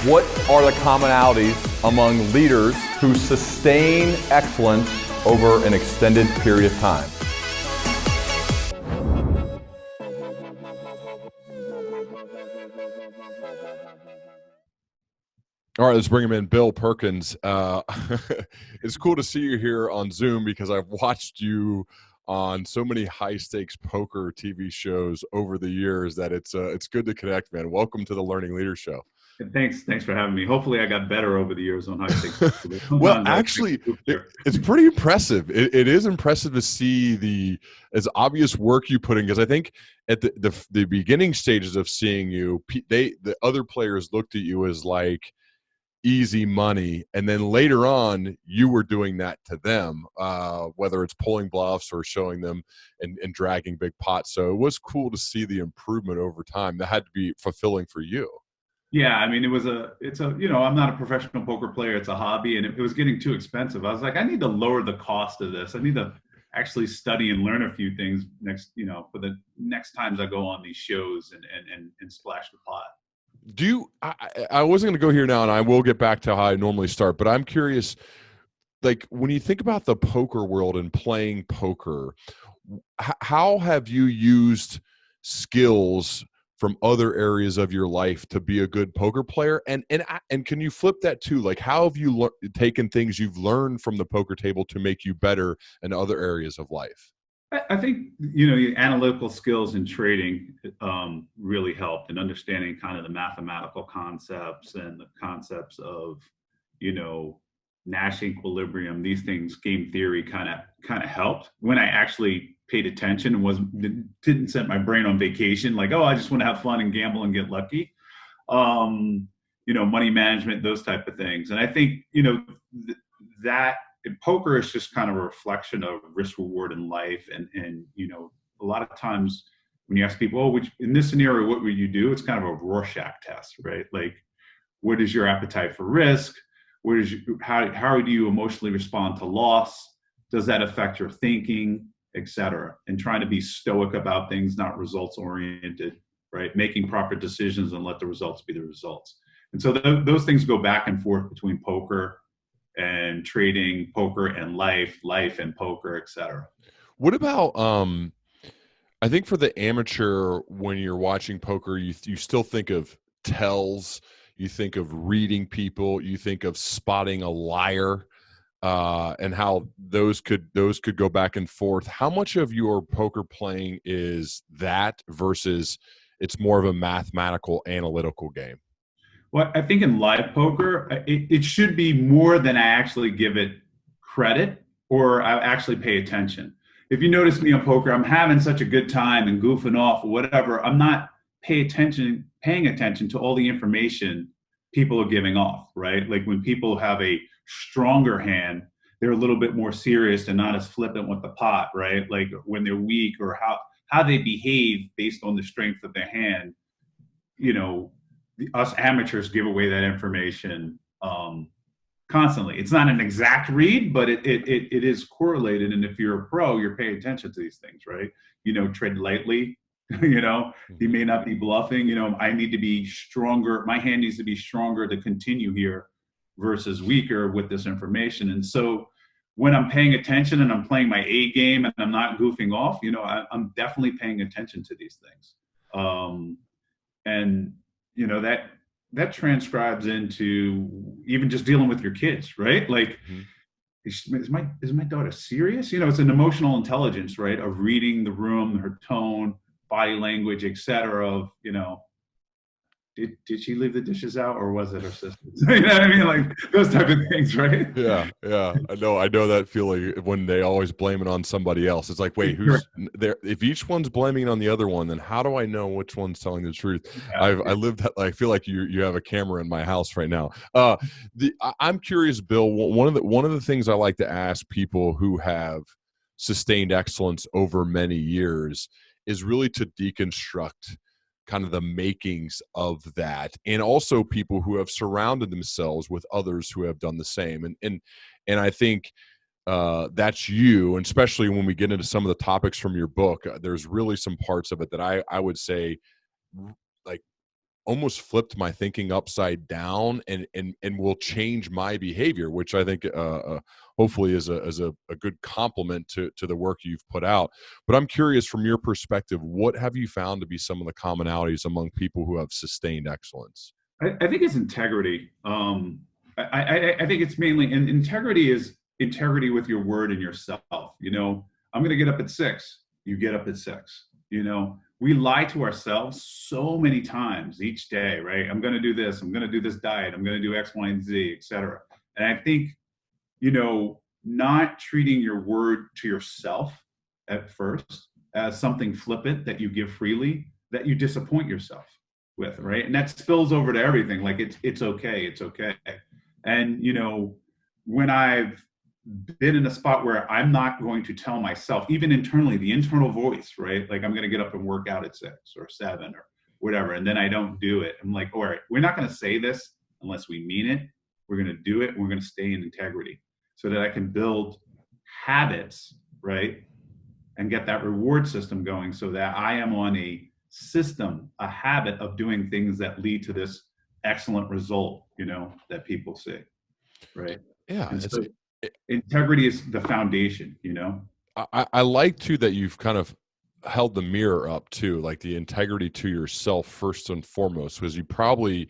What are the commonalities among leaders who sustain excellence over an extended period of time? All right, let's bring him in. Bill Perkins. It's cool to see you here on Zoom because I've watched you on so many high-stakes poker TV shows over the years that it's good to connect, man. Welcome to the Learning Leader Show. Thanks for having me. Hopefully I got better over the years on high stakes. Well, actually, it's pretty impressive. It is impressive to see the as obvious work you put in, because I think at the beginning stages of seeing you, the other players looked at you as like easy money, and then later on you were doing that to them, whether it's pulling bluffs or showing them and dragging big pots. So it was cool to see the improvement over time. That had to be fulfilling for you. Yeah, I mean, I'm not a professional poker player. It's a hobby, and it was getting too expensive. I was like, I need to lower the cost of this. I need to actually study and learn a few things for the next times I go on these shows and splash the pot. I wasn't going to go here now, and I will get back to how I normally start, but I'm curious, like when you think about the poker world and playing poker, how have you used skills from other areas of your life to be a good poker player? And can you flip that too? Like, how have you taken things you've learned from the poker table to make you better in other areas of life? I think, your analytical skills in trading really helped, and understanding kind of the mathematical concepts and the concepts of, Nash equilibrium. These things, game theory kind of helped when I actually paid attention and didn't set my brain on vacation. Like, oh, I just want to have fun and gamble and get lucky. Money management, those type of things. And I think, that poker is just kind of a reflection of risk reward in life. And a lot of times when you ask people, oh, in this scenario, what would you do? It's kind of a Rorschach test, right? Like, what is your appetite for risk? How do you emotionally respond to loss? Does that affect your thinking, et cetera? And trying to be stoic about things, not results oriented, right? Making proper decisions and let the results be the results. And so those things go back and forth between poker and trading, poker and life and poker, et cetera. What about, I think for the amateur, when you're watching poker, you still think of tells, you think of reading people, you think of spotting a liar, and how those could go back and forth. How much of your poker playing is that versus it's more of a mathematical, analytical game? Well, I think in live poker, it should be more than I actually give it credit or I actually pay attention. If you notice me on poker, I'm having such a good time and goofing off or whatever. I'm not paying attention to all the information people are giving off, right? Like when people have a stronger hand, they're a little bit more serious and not as flippant with the pot, right? Like when they're weak, or how they behave based on the strength of their hand. Us amateurs give away that information constantly. It's not an exact read, but it is correlated. And if you're a pro, you're paying attention to these things, right? Tread lightly. He may not be bluffing. I need to be stronger. My hand needs to be stronger to continue here versus weaker with this information. And so when I'm paying attention and I'm playing my A game and I'm not goofing off, I'm definitely paying attention to these things. And that transcribes into even just dealing with your kids, right? Like, is my daughter serious? It's an emotional intelligence, right? Of reading the room, her tone, body language, et cetera, of, did she leave the dishes out or was it her sister? You know what I mean? Like those type of things, right? Yeah. I know that feeling when they always blame it on somebody else. It's like, wait, who's there? If each one's blaming it on the other one, then how do I know which one's telling the truth? Yeah. I lived that. I feel like you have a camera in my house right now. I'm curious, Bill. One of the things I like to ask people who have sustained excellence over many years is really to deconstruct kind of the makings of that, and also people who have surrounded themselves with others who have done the same. And I think that's you, and especially when we get into some of the topics from your book, there's really some parts of it that I would say like almost flipped my thinking upside down and will change my behavior, which I think hopefully is a good compliment to the work you've put out. But I'm curious, from your perspective, what have you found to be some of the commonalities among people who have sustained excellence? I think it's integrity. I think it's mainly, and integrity is integrity with your word and yourself. I'm going to get up at 6. You get up at 6. We lie to ourselves so many times each day, right? I'm going to do this. I'm going to do this diet. I'm going to do X, Y, and Z, et cetera. And I think, not treating your word to yourself at first as something flippant that you give freely, that you disappoint yourself with, right? And that spills over to everything. Like it's okay. And when I've been in a spot where I'm not going to tell myself, even internally, the internal voice, right? Like I'm going to get up and work out at 6 or 7 or whatever, and then I don't do it. I'm like, all right, we're not going to say this unless we mean it. We're going to do it. And we're going to stay in integrity so that I can build habits, right? And get that reward system going so that I am on a system, a habit of doing things that lead to this excellent result, that people see, right? Yeah. And so integrity is the foundation, I like too that you've kind of held the mirror up too, like the integrity to yourself first and foremost, because you probably,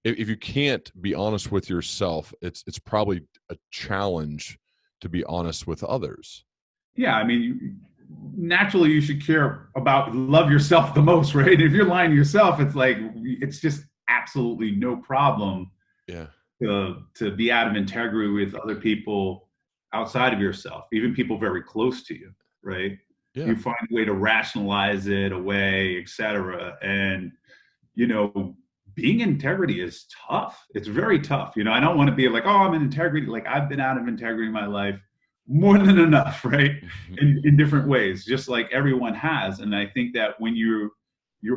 if you can't be honest with yourself, it's probably a challenge to be honest with others. Yeah, I mean, naturally you should love yourself the most, right? If you're lying to yourself, it's like, it's just absolutely no problem. Yeah. To be out of integrity with other people outside of yourself, even people very close to you, right? Yeah. You find a way to rationalize it away, et cetera. And, being in integrity is tough. It's very tough. I don't want to be like, oh, I'm in integrity. Like I've been out of integrity in my life more than enough, right? In different ways, just like everyone has. And I think that when you're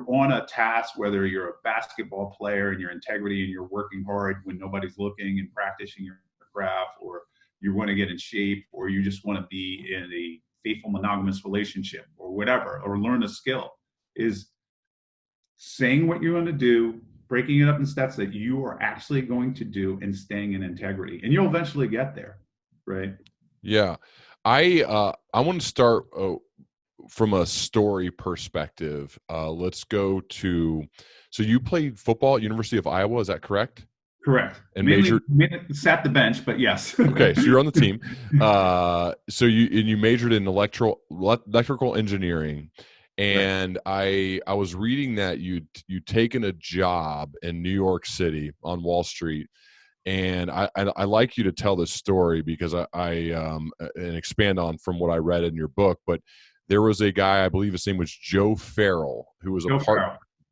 on a task, whether you're a basketball player and your integrity and you're working hard when nobody's looking and practicing your craft, or you want to get in shape, or you just want to be in a faithful monogamous relationship or whatever, or learn a skill, is saying what you're going to do, breaking it up in steps that you are actually going to do, and staying in integrity. And you'll eventually get there, right? Yeah. I want to start from a story perspective. Let's go to, so you played football at University of Iowa, is that correct? Correct. And mainly sat the bench, but yes. Okay, so you're on the team. So you majored in electrical engineering, and right. I was reading that you'd taken a job in New York City on Wall Street. And I like you to tell this story because and expand on from what I read in your book. But there was a guy, I believe his name was Joe Farrell, who was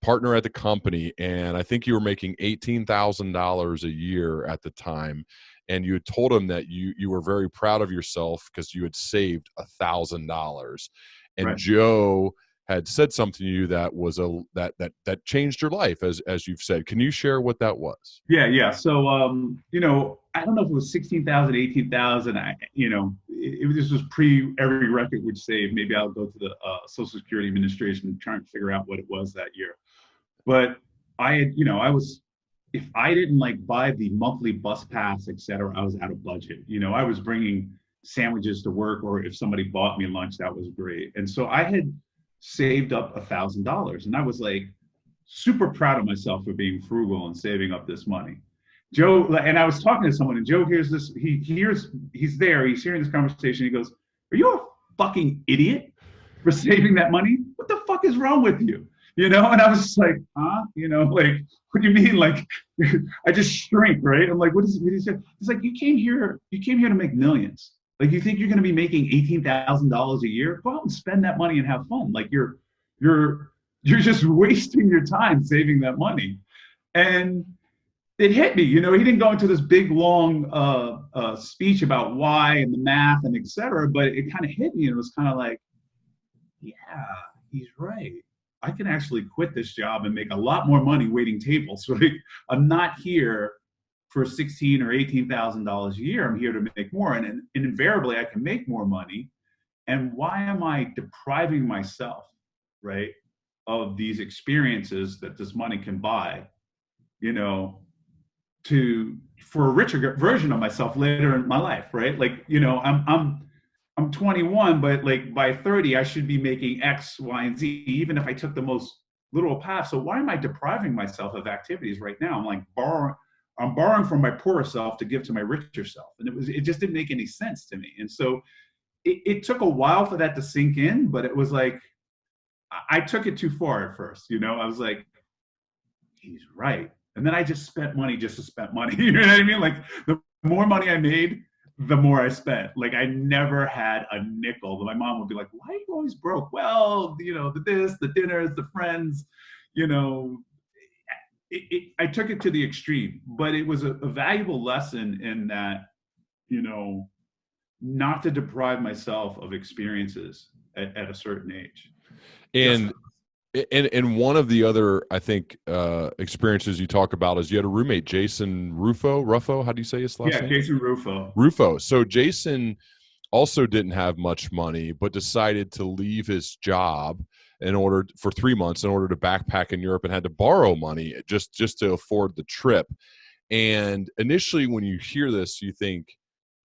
partner at the company, and I think you were making $18,000 a year at the time. And you had told him that you were very proud of yourself because you had saved $1,000. And right. Joe had said something to you that was that changed your life, as you've said. Can you share what that was? Yeah. So, I don't know if it was 16,000, 18,000. This was pre every record would save. Maybe I'll go to the Social Security Administration and try and figure out what it was that year. But I had, if I didn't buy the monthly bus pass, et cetera, I was out of budget. I was bringing sandwiches to work, or if somebody bought me lunch, that was great. And so I had saved up $1,000, and I was super proud of myself for being frugal and saving up this money. Joe, and I was talking to someone, and Joe hears this, he's hearing this conversation. He goes, "Are you a fucking idiot for saving that money? What the fuck is wrong with you?" And I was just like, huh? What do you mean? I just shrink, right? I'm like, what is he say? He's like, you came here to make millions. You think you're going to be making $18,000 a year? Go out and spend that money and have fun. You're just wasting your time saving that money. And it hit me. He didn't go into this big, long speech about why and the math and et cetera, but it kind of hit me. And it was kind of like, yeah, he's right. I can actually quit this job and make a lot more money waiting tables. Right? I'm not here for $16,000 or $18,000 a year. I'm here to make more, and invariably I can make more money. And why am I depriving myself, right, of these experiences that this money can buy, you know, to for a richer version of myself later in my life, right? Like, you know, I'm 21, but like by 30, I should be making X, Y, and Z, even if I took the most literal path. So why am I depriving myself of activities right now? I'm borrowing from my poorer self to give to my richer self. And it just didn't make any sense to me. And so it took a while for that to sink in, but it was like, I took it too far at first. You know, I was like, he's right. And then I just spent money just to spend money. You know what I mean? Like the more money I made, the more I spent. Like I never had a nickel. My mom would be like, why are you always broke? Well, you know, the dinners, the friends, you know, I took it to the extreme, but it was a valuable lesson in that, you know, not to deprive myself of experiences at a certain age. And Yes. and one of the other, I think, experiences you talk about is you had a roommate, Jason Ruffo. How do you say his last Yeah, name? Jason Rufo. Rufo. So Jason also didn't have much money, but decided to leave his job for 3 months in order to backpack in Europe, and had to borrow money just to afford the trip. And initially, when you hear this, you think,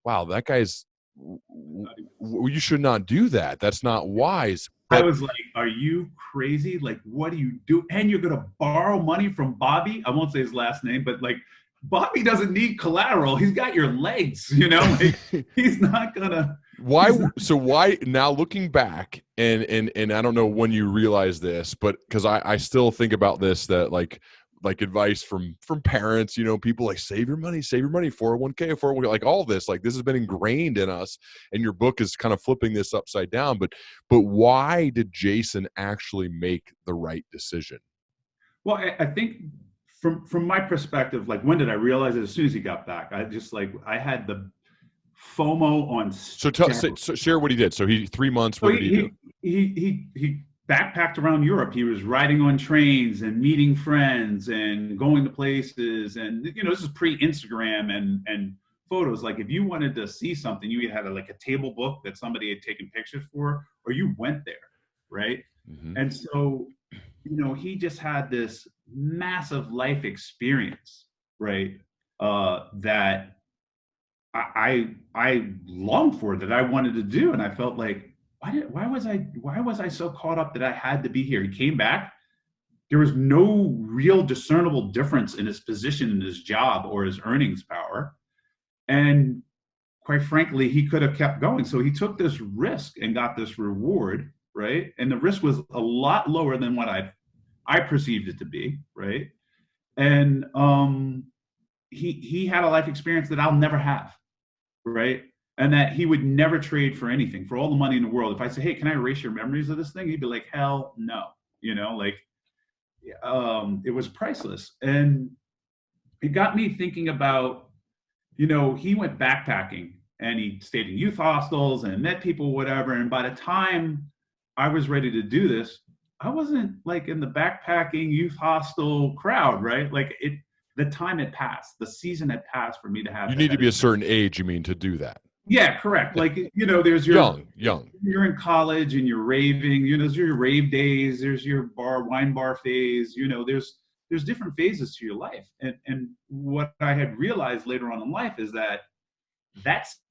wow, that guy's, you should not do that. That's not wise. I But was like, are you crazy? Like, what do you do? And you're going to borrow money from Bobby? I won't say his last name, but like, Bobby doesn't need collateral. He's got your legs, you know? Like, he's not going to. why now, looking back, and I don't know when you realize this, but because I still think about this, that like advice from parents, you know, people like save your money, 401k, like all this, like this has been ingrained in us, and your book is kind of flipping this upside down. But why did Jason actually make the right decision? Well, I think from my perspective, like, when did I realize it? As soon as he got back, I had the FOMO on So share what he did. So 3 months, So what did he do? he backpacked around Europe. He was riding on trains and meeting friends and going to places. And you know, this is pre-Instagram and photos. Like if you wanted to see something, you either had like a table book that somebody had taken pictures for, or you went there, right? Mm-hmm. And so, you know, he just had this massive life experience, right? That I longed for, that I wanted to do, and I felt like, why was I so caught up that I had to be here? He came back. There was no real discernible difference in his position in his job or his earnings power, and quite frankly, he could have kept going. So he took this risk and got this reward, right? And the risk was a lot lower than what I perceived it to be, right? And he had a life experience that I'll never have, right? And that he would never trade for anything, for all the money in the world. If I say, hey, can I erase your memories of this thing? He'd be like, hell no. You know, like, it was priceless. And it got me thinking about, you know, he went backpacking and he stayed in youth hostels and met people, whatever. And by the time I was ready to do this, I wasn't like in the backpacking youth hostel crowd, right? Like the time had passed, the season had passed for me to have. You need to be a certain age, you mean, to do that? Yeah, correct. Like, you know, there's your young. You're in college and you're raving. You know, there's your rave days. There's your wine bar phase. You know, there's different phases to your life. And what I had realized later on in life is that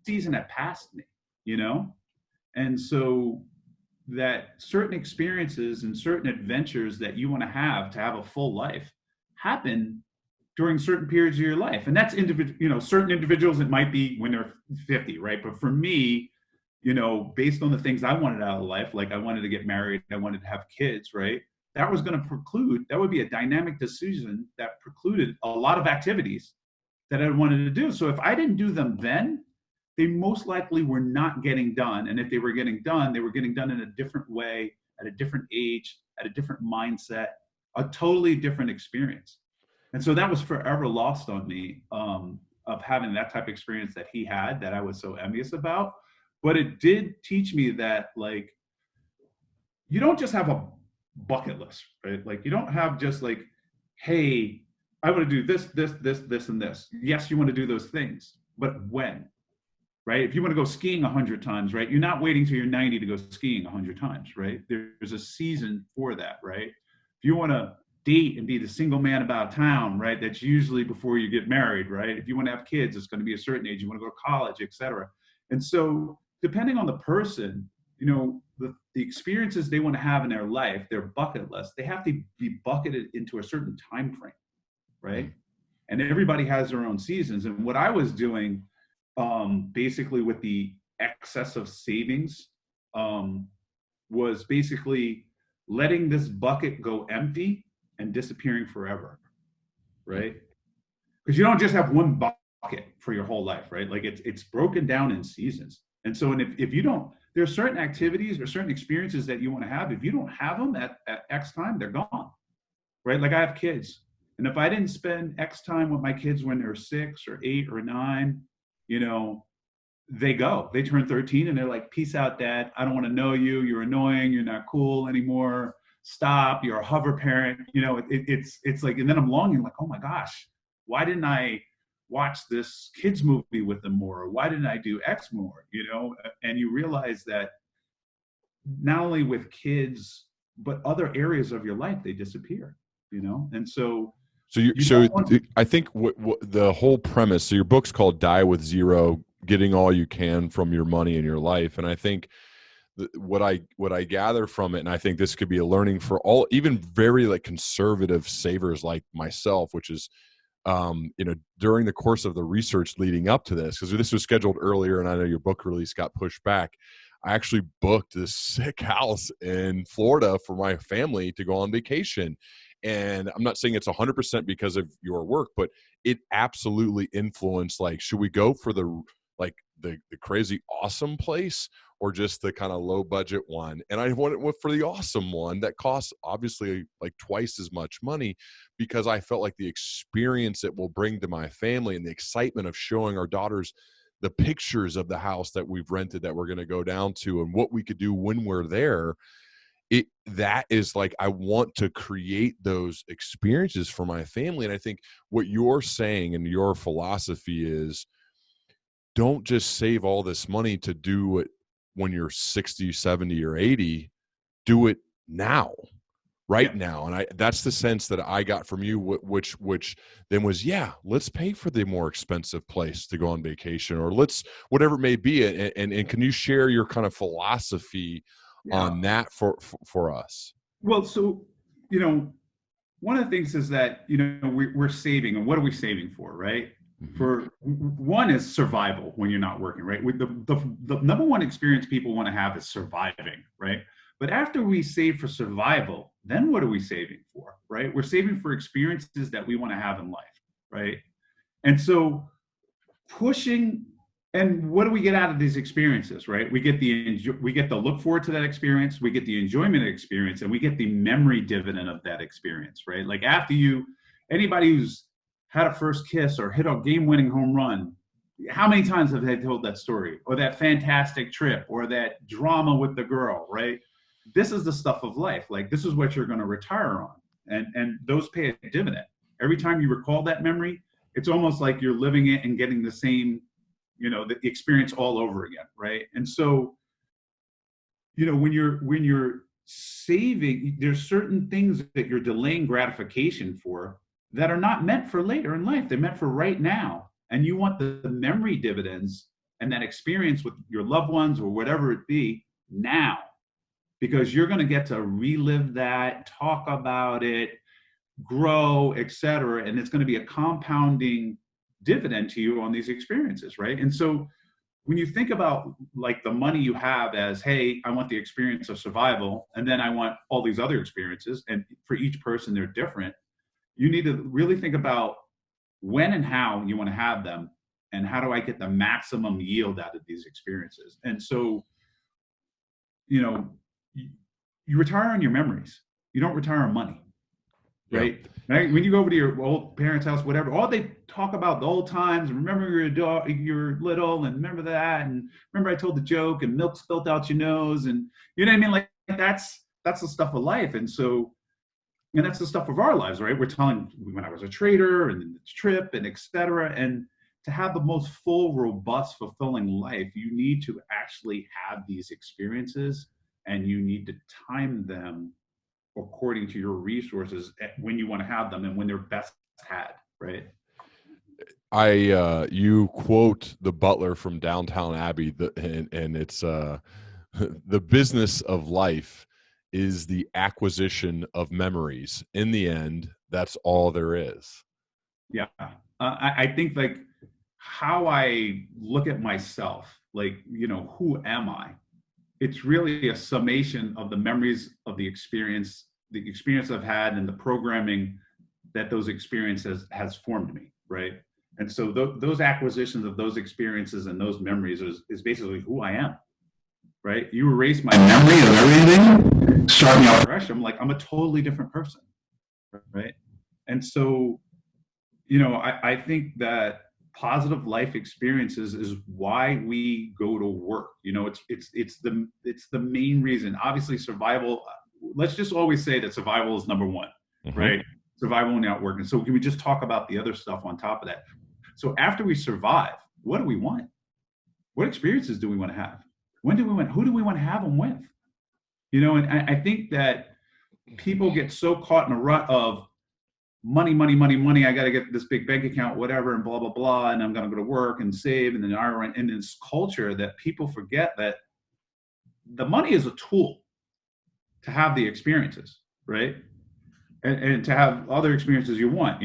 season had passed me. You know, and so that certain experiences and certain adventures that you want to have a full life happen during certain periods of your life. And that's individual, you know, certain individuals, it might be when they're 50, right? But for me, you know, based on the things I wanted out of life, like I wanted to get married, I wanted to have kids, right? That would be a dynamic decision that precluded a lot of activities that I wanted to do. So if I didn't do them then, they most likely were not getting done. And if they were getting done, they were getting done in a different way, at a different age, at a different mindset, a totally different experience. And so that was forever lost on me, of having that type of experience that he had, that I was so envious about. But it did teach me that, like, you don't just have a bucket list, right? Like, you don't have just like, hey, I want to do this, and this. Yes, you want to do those things, but when? right? If you want to go skiing 100 times, right? You're not waiting till you're 90 to go skiing 100 times, right? There's a season for that, right? If you want to date and be the single man about town, right? That's usually before you get married, right? If you want to have kids, it's going to be a certain age. You want to go to college, etc. And so, depending on the person, you know, the experiences they want to have in their life, their bucket list, they have to be bucketed into a certain time frame, right? And everybody has their own seasons. And what I was doing, basically with the excess of savings, was basically letting this bucket go empty and disappearing forever, right? Because you don't just have one bucket for your whole life, right? Like it's broken down in seasons. And so, and if you don't, there are certain activities or certain experiences that you want to have. If you don't have them at X time, they're gone, right? Like I have kids. And if I didn't spend X time with my kids when they're 6 or 8 or 9, you know, they turn 13 and they're like, peace out, dad. I don't want to know you. You're annoying. You're not cool anymore. Stop. You're a hover parent. You know, it's like, and then I'm longing like, oh my gosh, why didn't I watch this kids movie with them more? Or why didn't I do X more? You know, and you realize that not only with kids, but other areas of your life, they disappear, you know? And so, I think what the whole premise, so your book's called Die with Zero, Getting All You Can from Your Money in Your Life. And I think what I gather from it, and I think this could be a learning for all, even very like conservative savers like myself, which is, you know, during the course of the research leading up to this, because this was scheduled earlier and I know your book release got pushed back. I actually booked this sick house in Florida for my family to go on vacation. And I'm not saying it's 100% because of your work, but it absolutely influenced, like, should we go for the crazy awesome place or just the kind of low budget one? And I went for the awesome one that costs obviously like twice as much money, because I felt like the experience it will bring to my family and the excitement of showing our daughters the pictures of the house that we've rented that we're going to go down to and what we could do when we're there. That is like, I want to create those experiences for my family. And I think what you're saying and your philosophy is, don't just save all this money to do it when you're 60, 70, or 80. Do it now, now. And that's the sense that I got from you, which then was, let's pay for the more expensive place to go on vacation, or let's, whatever it may be. And can you share your kind of philosophy on that for us? Well, so, you know, one of the things is that, you know, we're saving, and what are we saving for, right? Mm-hmm. For one is survival when you're not working, right? The number one experience people want to have is surviving, right? But after we save for survival, then what are we saving for, right? We're saving for experiences that we want to have in life, right? And so and what do we get out of these experiences, right? We get the look forward to that experience, we get the enjoyment of the experience, and we get the memory dividend of that experience, right? Like anybody who's had a first kiss or hit a game-winning home run, how many times have they told that story, or that fantastic trip, or that drama with the girl, right? This is the stuff of life. Like, this is what you're going to retire on, and those pay a dividend. Every time you recall that memory, it's almost like you're living it and getting the same, you know, the experience all over again, right? And so, you know, when you're saving, there's certain things that you're delaying gratification for that are not meant for later in life. They're meant for right now. And you want the memory dividends and that experience with your loved ones or whatever it be now, because you're going to get to relive that, talk about it, grow, etc. And it's going to be a compounding dividend to you on these experiences, right? And so when you think about like the money you have as, hey, I want the experience of survival, and then I want all these other experiences, and for each person they're different, you need to really think about when and how you want to have them, and how do I get the maximum yield out of these experiences. And so, you know, you retire on your memories. You don't retire on money, right? Yeah. Right? When you go over to your old parents' house, whatever, all they talk about the old times. Remember you're little, and remember that, and remember I told the joke, and milk spilt out your nose, and you know what I mean? Like that's the stuff of life. And so, and that's the stuff of our lives, right? We're telling when I was a trader and the trip and et cetera. And to have the most full, robust, fulfilling life, you need to actually have these experiences, and you need to time them according to your resources when you want to have them and when they're best had, right? You quote the butler from Downtown Abbey, and it's the business of life is the acquisition of memories. In the end, that's all there is. Yeah. I think like how I look at myself, like, who am I? It's really a summation of the memories of the experience I've had, and the programming that those experiences has formed me, right? And so those acquisitions of those experiences and those memories is basically who I am, right? You erase my memory of everything, start me off fresh, I'm a totally different person, right? And so, I think that positive life experiences is why we go to work. It's the main reason. Obviously, survival. Let's just always say that survival is number one, right? Survival and outworking. So can we just talk about the other stuff on top of that? So after we survive, what do we want? What experiences do we want to have? When do we want? Who do we want to have them with? And I think that people get so caught in a rut of money. I got to get this big bank account, whatever, and blah, blah, blah. And I'm going to go to work and save. And then in this culture that people forget that the money is a tool to have the experiences, right? And to have other experiences you want,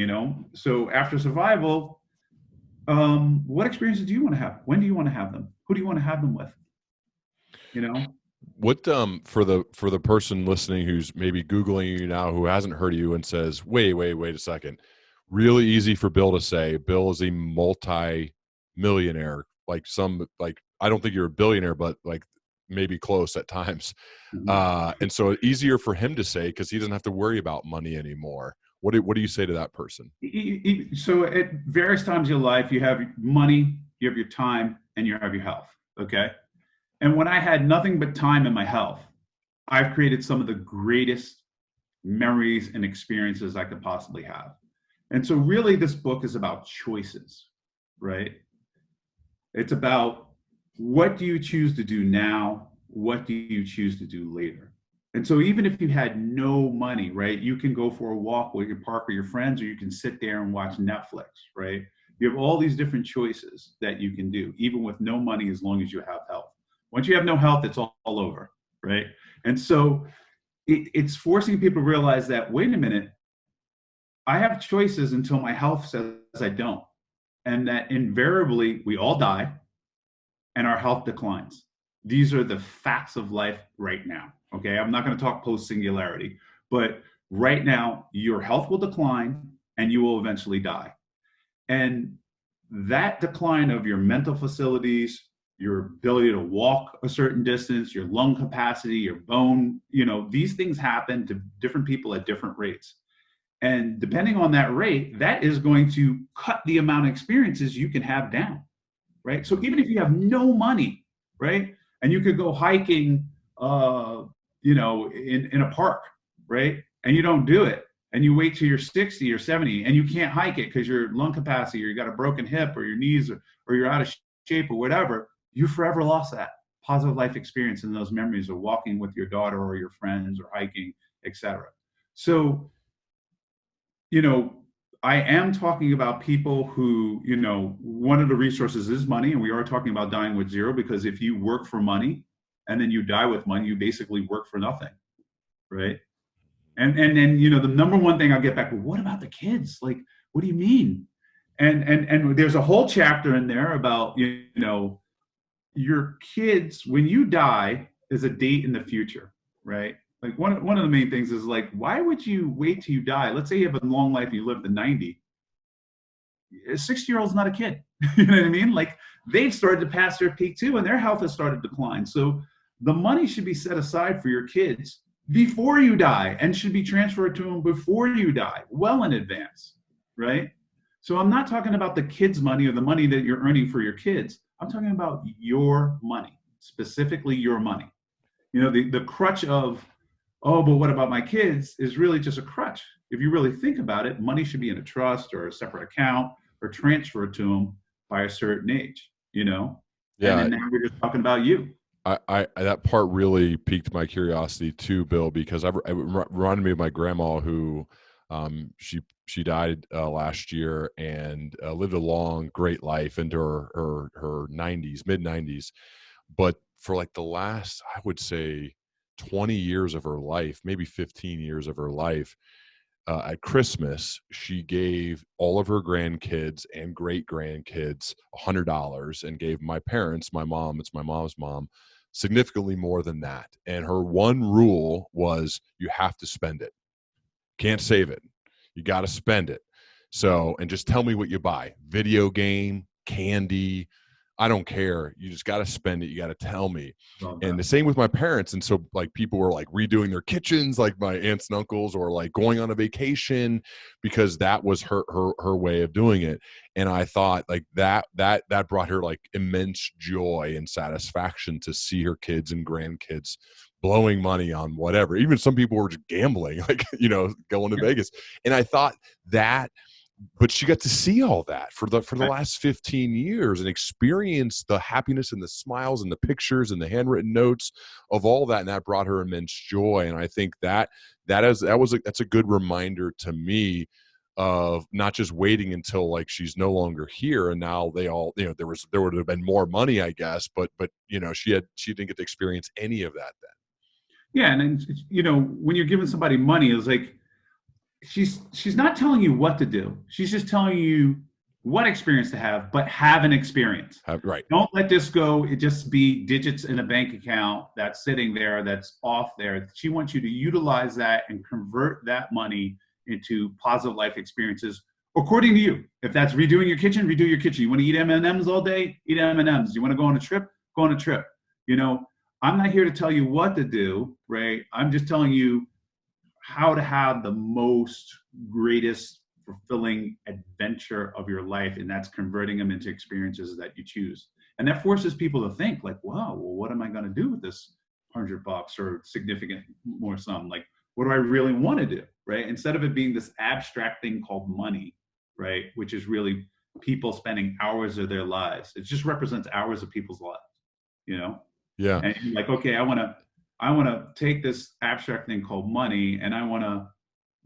So after survival, what experiences do you want to have? When do you want to have them? Who do you want to have them with? What for the person listening who's maybe Googling you now, who hasn't heard of you and says, wait a second, really easy for Bill to say, Bill is a multi-millionaire, like I don't think you're a billionaire, but like maybe close at times. And so easier for him to say, because he doesn't have to worry about money anymore. What do you say to that person? So at various times in your life, you have money, you have your time, and you have your health. Okay. And when I had nothing but time and my health, I've created some of the greatest memories and experiences I could possibly have. And so really this book is about choices, right? It's about, what do you choose to do now? What do you choose to do later? And so even if you had no money, right, you can go for a walk with your park with your friends, or you can sit there and watch Netflix, right? You have all these different choices that you can do, even with no money, as long as you have health. Once you have no health, it's all over, right? And so it's forcing people to realize that, wait a minute, I have choices until my health says I don't. And that invariably we all die and our health declines. These are the facts of life right now, okay? I'm not going to talk post-singularity, but right now your health will decline and you will eventually die. And that decline of your mental facilities, your ability to walk a certain distance, your lung capacity, your bone, these things happen to different people at different rates. And depending on that rate, that is going to cut the amount of experiences you can have down, right? So even if you have no money, right, and you could go hiking, in a park, right, and you don't do it, and you wait till you're 60 or 70, and you can't hike it because your lung capacity, or you got a broken hip, or your knees, or you're out of shape, or whatever, you forever lost that positive life experience and those memories of walking with your daughter or your friends or hiking, etc. So, I am talking about people who, one of the resources is money, and we are talking about dying with zero, because if you work for money and then you die with money, you basically work for nothing, right? And then, the number one thing I'll get back, well, what about the kids? Like, what do you mean? And there's a whole chapter in there about, your kids, when you die, is a date in the future, right? Like one of the main things is like, why would you wait till you die? Let's say you have a long life and you live to 90. A 60-year-old's not a kid. You know what I mean? Like, they've started to pass their peak too, and their health has started to decline. So the money should be set aside for your kids before you die, and should be transferred to them before you die, well in advance, right? So I'm not talking about the kids' money or the money that you're earning for your kids. I'm talking about your money, specifically your money. The crutch of, oh, but what about my kids, is really just a crutch. If you really think about it, money should be in a trust or a separate account or transferred to them by a certain age, you know? And Yeah. then now we're just talking about you. I that part really piqued my curiosity too, Bill, because it reminded me of my grandma who, she died last year and lived a long, great life into her 90s, mid 90s. But for like the last, I would say, 20 years of her life, maybe 15 years of her life, at Christmas, she gave all of her grandkids and great grandkids $100 and gave my parents, my mom, it's my mom's mom, significantly more than that. And her one rule was you have to spend it. Can't save it. You got to spend it. So, and just tell me what you buy. Video game, candy, I don't care. You just got to spend it. You got to tell me. And the same with my parents. And so like people were like redoing their kitchens, like my aunts and uncles, or like going on a vacation because that was her way of doing it. And I thought like that brought her like immense joy and satisfaction to see her kids and grandkids blowing money on whatever. Even some people were just gambling, like, going to Vegas. And I thought that, but she got to see all that for the last 15 years and experience the happiness and the smiles and the pictures and the handwritten notes of all that, and that brought her immense joy. And I think that's a good reminder to me of not just waiting until like she's no longer here and now they all, there would have been more money, I guess, but she didn't get to experience any of that then. Yeah, and then, when you're giving somebody money, it's like she's not telling you what to do. She's just telling you what experience to have, but have an experience. Right. Don't let this go. It just be digits in a bank account that's sitting there, that's off there. She wants you to utilize that and convert that money into positive life experiences according to you. If that's redoing your kitchen, redo your kitchen. You want to eat M&Ms all day? Eat M&Ms. You want to go on a trip? Go on a trip. I'm not here to tell you what to do, right? I'm just telling you how to have the most greatest fulfilling adventure of your life, and that's converting them into experiences that you choose. And that forces people to think like, wow, well, what am I going to do with this $100 or significant more sum? Like, what do I really want to do, right? Instead of it being this abstract thing called money, right, which is really people spending hours of their lives. It just represents hours of people's lives. Yeah. And you're like, okay, I want to take this abstract thing called money and I want to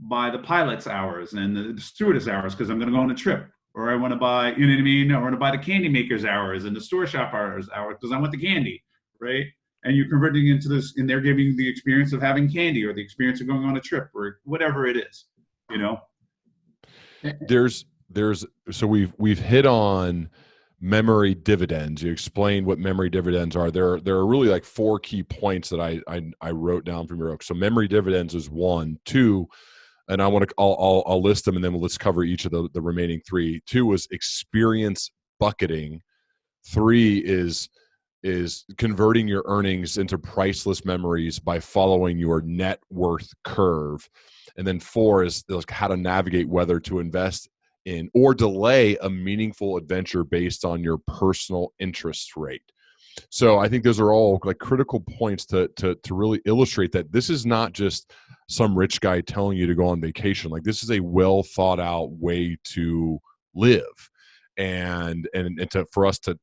buy the pilot's hours and the stewardess hours because I'm going to go on a trip. Or I want to buy, you know what I mean? Or I want to buy the candy maker's hours and the store shop hours because I want the candy, right? And you're converting into this, and they're giving you the experience of having candy or the experience of going on a trip or whatever it is, So we've hit on memory dividends. You explained what memory dividends are. There are really like 4 key points that I wrote down from your book. So memory dividends is 1, 2, and I'll list them and then let's cover each of the remaining 3. 2 was experience bucketing. 3 is converting your earnings into priceless memories by following your net worth curve. And then 4 is how to navigate whether to invest in or delay a meaningful adventure based on your personal interest rate. So I think those are all like critical points to really illustrate that this is not just some rich guy telling you to go on vacation. Like, this is a well thought out way to live, and for us to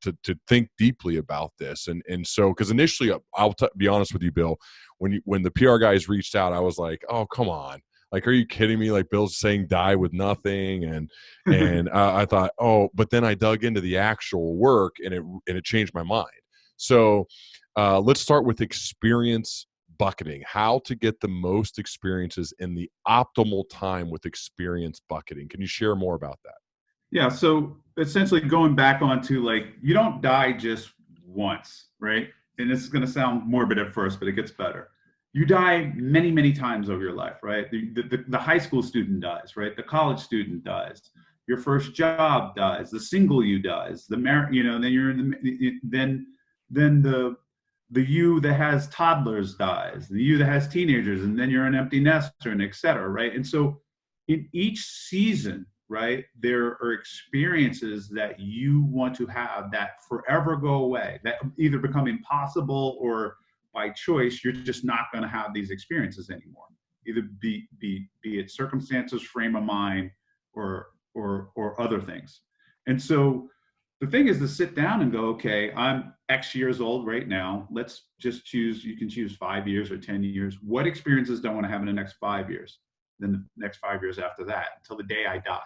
think deeply about this. And so, because initially, I'll be honest with you, Bill, when the PR guys reached out, I was like, oh, come on. Like, are you kidding me? Like, Bill's saying die with nothing. And I thought, oh, but then I dug into the actual work and it changed my mind. So let's start with experience bucketing, how to get the most experiences in the optimal time with experience bucketing. Can you share more about that? Yeah. So essentially going back onto like, you don't die just once, right? And this is going to sound morbid at first, but it gets better. You die many, many times over your life, right? The high school student dies, right? The college student dies. Your first job dies. The single you dies. The then you're in then the you that has toddlers dies. The you that has teenagers, and then you're an empty nester, and et cetera, right? And so in each season, right, there are experiences that you want to have that forever go away, that either become impossible or by choice, you're just not going to have these experiences anymore. Either be it circumstances, frame of mind, or other things. And so the thing is to sit down and go, okay, I'm X years old right now. Let's just choose, you can choose 5 years or 10 years. What experiences do I want to have in the next 5 years? Then the next 5 years after that, until the day I die,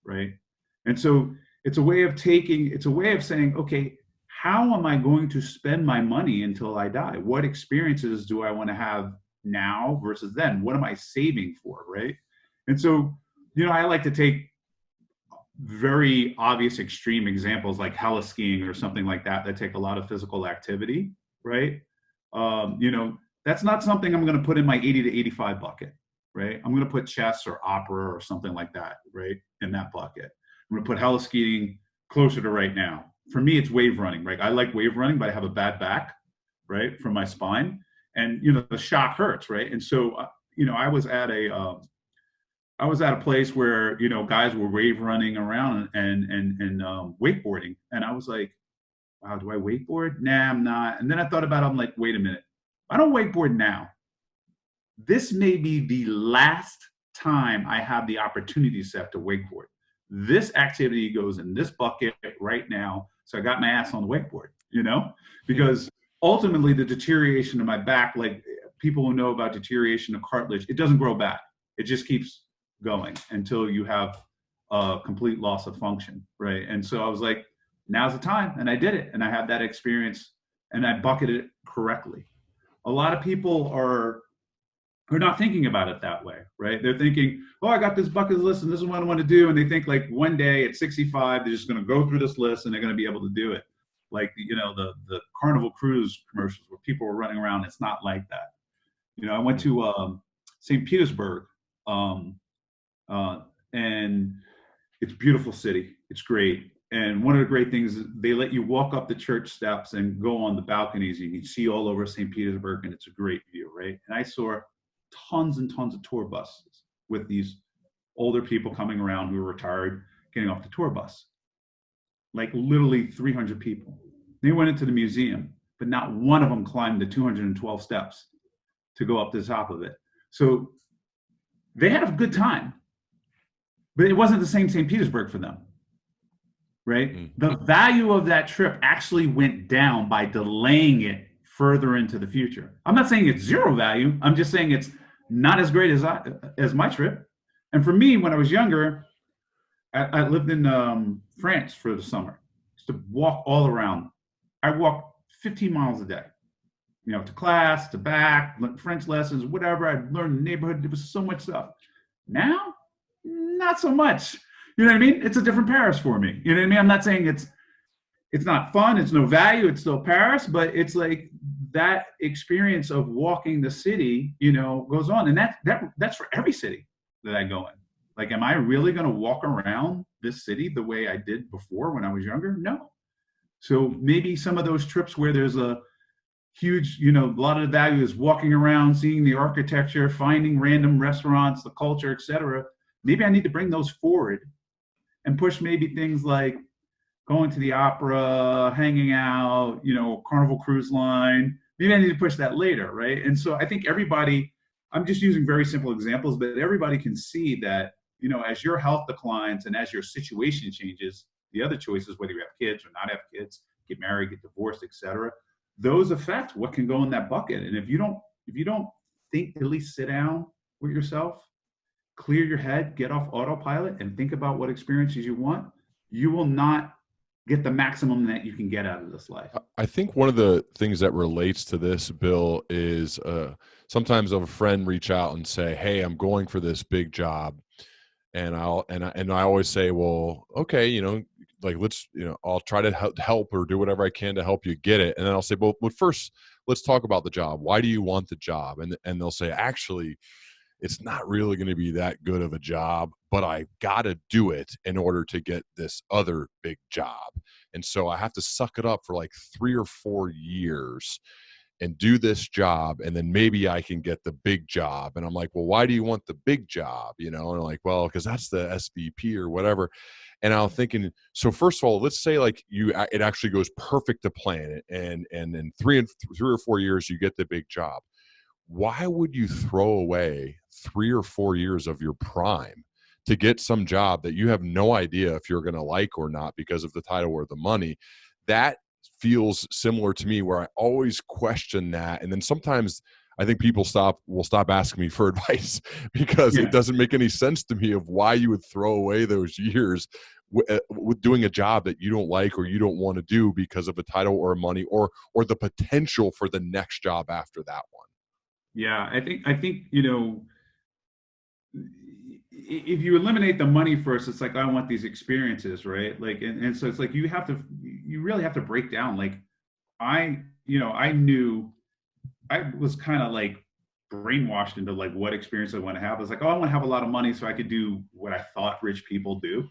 right? And so it's a way of saying, okay, how am I going to spend my money until I die? What experiences do I want to have now versus then? What am I saving for, right? And so, I like to take very obvious extreme examples like heli skiing or something like that take a lot of physical activity, right? That's not something I'm going to put in my 80 to 85 bucket, right? I'm going to put chess or opera or something like that, right, in that bucket. I'm going to put heli skiing closer to right now. For me, it's wave running, right? I like wave running, but I have a bad back, right, from my spine, and the shock hurts, right? And so, I was at a place where guys were wave running around and wakeboarding, and I was like, wow, do I wakeboard? Nah, I'm not. And then I thought about it. I'm like, wait a minute, I don't wakeboard now. This may be the last time I have the opportunity set to wakeboard. This activity goes in this bucket right now. So I got my ass on the wakeboard, because ultimately the deterioration of my back, like people who know about deterioration of cartilage, it doesn't grow back. It just keeps going until you have a complete loss of function, right? And so I was like, now's the time, and I did it, and I had that experience, and I bucketed it correctly. A lot of people are not thinking about it that way, right? They're thinking, oh, I got this bucket list, and this is what I want to do, and they think like one day at 65, they're just going to go through this list, and they're going to be able to do it. Like the Carnival Cruise commercials where people were running around. It's not like that. I went to St. Petersburg. And it's a beautiful city. It's great. And one of the great things is they let you walk up the church steps and go on the balconies. You can see all over St. Petersburg, and it's a great view, right? And I saw tons and tons of tour buses with these older people coming around who were retired, getting off the tour bus. Like literally 300 people. They went into the museum, but not one of them climbed the 212 steps to go up to the top of it. So they had a good time. But it wasn't the same St. Petersburg for them, right? Mm-hmm. The value of that trip actually went down by delaying it further into the future. I'm not saying it's zero value. I'm just saying it's not as great as my trip. And for me, when I was younger, I lived in France for the summer. Just to walk all around. I walked 15 miles a day, to class, to back, French lessons, whatever. I'd learn the neighborhood. There was so much stuff. Now, not so much. You know what I mean? It's a different Paris for me. You know what I mean? I'm not saying it's not fun. It's no value. It's still Paris, but it's like that experience of walking the city, goes on. And that's for every city that I go in. Like, am I really going to walk around this city the way I did before when I was younger? No. So maybe some of those trips where there's a huge, a lot of the value is walking around, seeing the architecture, finding random restaurants, the culture, etc. Maybe I need to bring those forward and push maybe things like going to the opera, hanging out, Carnival Cruise Line. Maybe I need to push that later, right? And so I think everybody, I'm just using very simple examples, but everybody can see that, as your health declines and as your situation changes, the other choices, whether you have kids or not have kids, get married, get divorced, etc., those affect what can go in that bucket. And if you don't think, at least sit down with yourself, clear your head, get off autopilot, and think about what experiences you want, you will not get the maximum that you can get out of this life. I think one of the things that relates to this, Bill, is sometimes a friend reach out and say, hey, I'm going for this big job. And I always say, well, okay, let's, I'll try to help or do whatever I can to help you get it. And then I'll say, well, but first, let's talk about the job. Why do you want the job? And they'll say, actually, it's not really going to be that good of a job, but I got to do it in order to get this other big job. And so I have to suck it up for like 3 or 4 years and do this job, and then maybe I can get the big job. And I'm like, well, why do you want the big job? And I'm like, well, because that's the SVP or whatever. And I'm thinking, so first of all, let's say like it actually goes perfect to plan, and in 3 or 4 years you get the big job. Why would you throw away 3 or 4 years of your prime to get some job that you have no idea if you're going to like or not because of the title or the money. That feels similar to me, where I always question that. And then sometimes I think people will stop asking me for advice because it doesn't make any sense to me of why you would throw away those years with doing a job that you don't like or you don't want to do because of a title or money or the potential for the next job after that one. Yeah, I think if you eliminate the money first, it's like, I want these experiences, right? Like, and so it's like you really have to break down. Like, I knew I was kind of like brainwashed into like what experience I want to have. I was like, oh, I want to have a lot of money so I could do what I thought rich people do,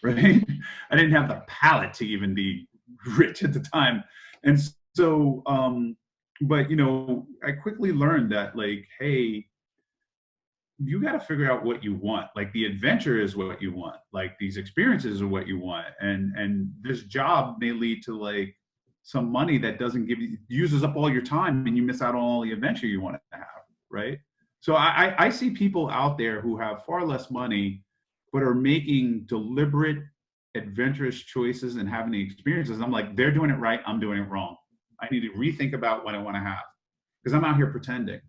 right? I didn't have the palate to even be rich at the time. And so, but I quickly learned that, like, hey, you got to figure out what you want. Like, the adventure is what you want. Like, these experiences are what you want. And this job may lead to like some money that doesn't uses up all your time, and you miss out on all the adventure you want to have, right? So I see people out there who have far less money, but are making deliberate, adventurous choices and having the experiences. I'm like, they're doing it right, I'm doing it wrong. I need to rethink about what I want to have, because I'm out here pretending,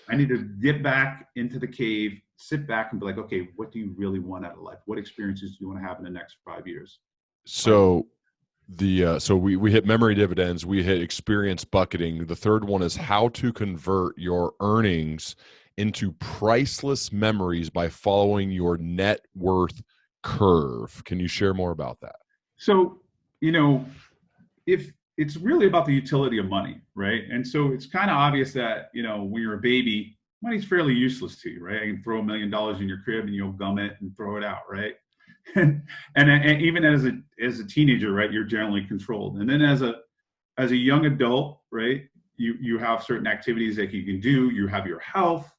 I need to get back into the cave, sit back and be like, okay, what do you really want out of life? What experiences do you want to have in the next 5 years? So we hit memory dividends, we hit experience bucketing. The third one is how to convert your earnings into priceless memories by following your net worth curve. Can you share more about that? So, if it's really about the utility of money, right? And so it's kind of obvious that, when you're a baby, money's fairly useless to you, right? I can throw $1 million in your crib and you'll gum it and throw it out, right? and even as a teenager, right, you're generally controlled. And then as a young adult, right, you have certain activities that you can do. You have your health,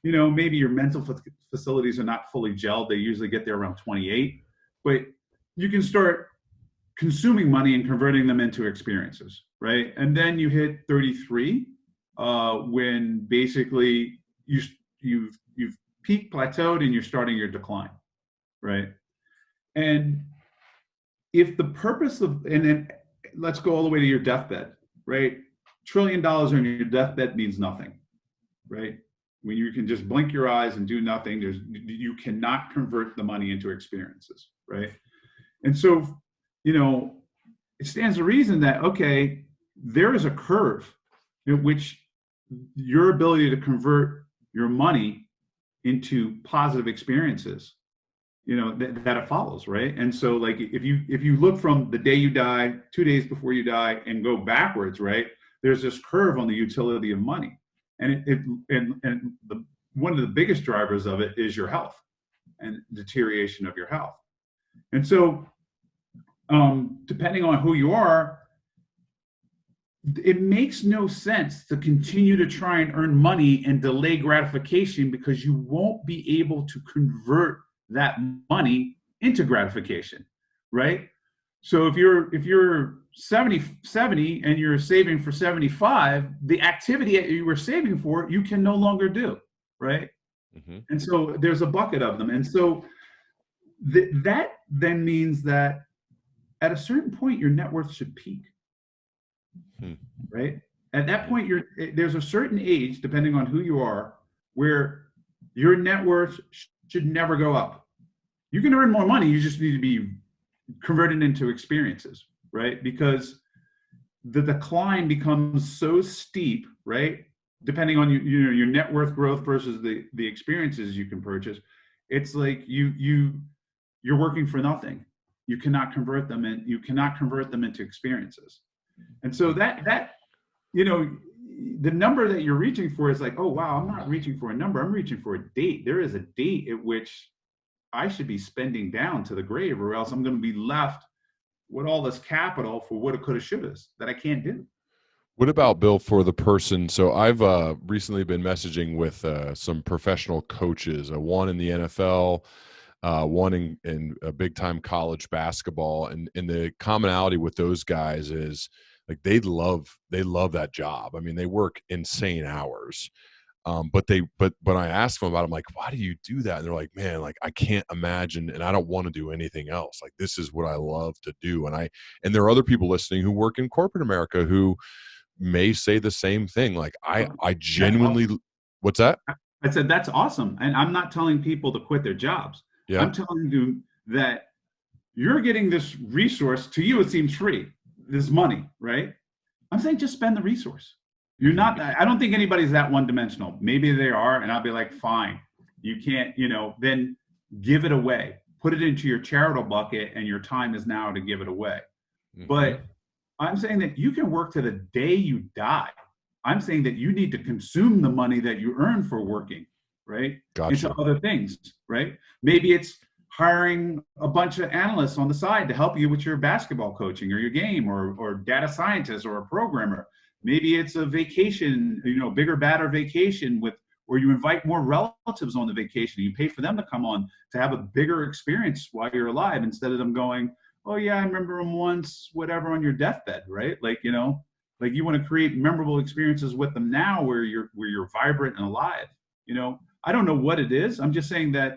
maybe your mental facilities are not fully gelled. They usually get there around 28, but you can start consuming money and converting them into experiences, right? And then you hit 33, when basically you've peaked, plateaued, and you're starting your decline, right? And if the purpose of, and then let's go all the way to your deathbed, right? $1 trillion on your deathbed means nothing, right? When you can just blink your eyes and do nothing, you cannot convert the money into experiences, right? And so, it stands to reason that, okay, there is a curve in which your ability to convert your money into positive experiences, that it follows, right? And so, like, if you look from the day you die, 2 days before you die, and go backwards, right, there's this curve on the utility of money. And one of the biggest drivers of it is your health and deterioration of your health. And so, depending on who you are, it makes no sense to continue to try and earn money and delay gratification, because you won't be able to convert that money into gratification, right? So if you're 70 and you're saving for 75, the activity that you were saving for, you can no longer do, right? Mm-hmm. And so there's a bucket of them. And so that then means that at a certain point, your net worth should peak, right? At that point, there's a certain age, depending on who you are, where your net worth should never go up. You can earn more money, you just need to be converted into experiences, right? Because the decline becomes so steep, right? Depending on your net worth growth versus the experiences you can purchase, it's like you're working for nothing. You cannot convert them into experiences. And so that the number that you're reaching for is like, oh wow, I'm not reaching for a number, I'm reaching for a date. There is a date at which I should be spending down to the grave, or else I'm going to be left with all this capital for what it coulda, shouldas that I can't do. What about, Bill, for the person? So I've recently been messaging with some professional coaches, one in the NFL, one in a big time college basketball. And the commonality with those guys is like, they love that job. I mean, they work insane hours. But I asked them about it. I'm like, why do you do that? And they're like, man, like I can't imagine, and I don't want to do anything else. Like this is what I love to do. And there are other people listening who work in corporate America who may say the same thing. Like I genuinely, what's that? I said, that's awesome. And I'm not telling people to quit their jobs. Yeah. I'm telling you that you're getting this resource. To you, it seems free, this money, right? I'm saying just spend the resource. You're not, I don't think anybody's that one dimensional. Maybe they are. And I'll be like, fine, you can't, then give it away, put it into your charitable bucket, and your time is now to give it away. Mm-hmm. But I'm saying that you can work to the day you die. I'm saying that you need to consume the money that you earn for working, right? Gotcha. Into other things, right? Maybe it's hiring a bunch of analysts on the side to help you with your basketball coaching or your game, or data scientist or a programmer. Maybe it's a vacation, bigger, badder vacation where you invite more relatives on the vacation. You pay for them to come on to have a bigger experience while you're alive, instead of them going, oh yeah, I remember him once, whatever, on your deathbed, right? Like you want to create memorable experiences with them now, where you're vibrant and alive. I don't know what it is. I'm just saying that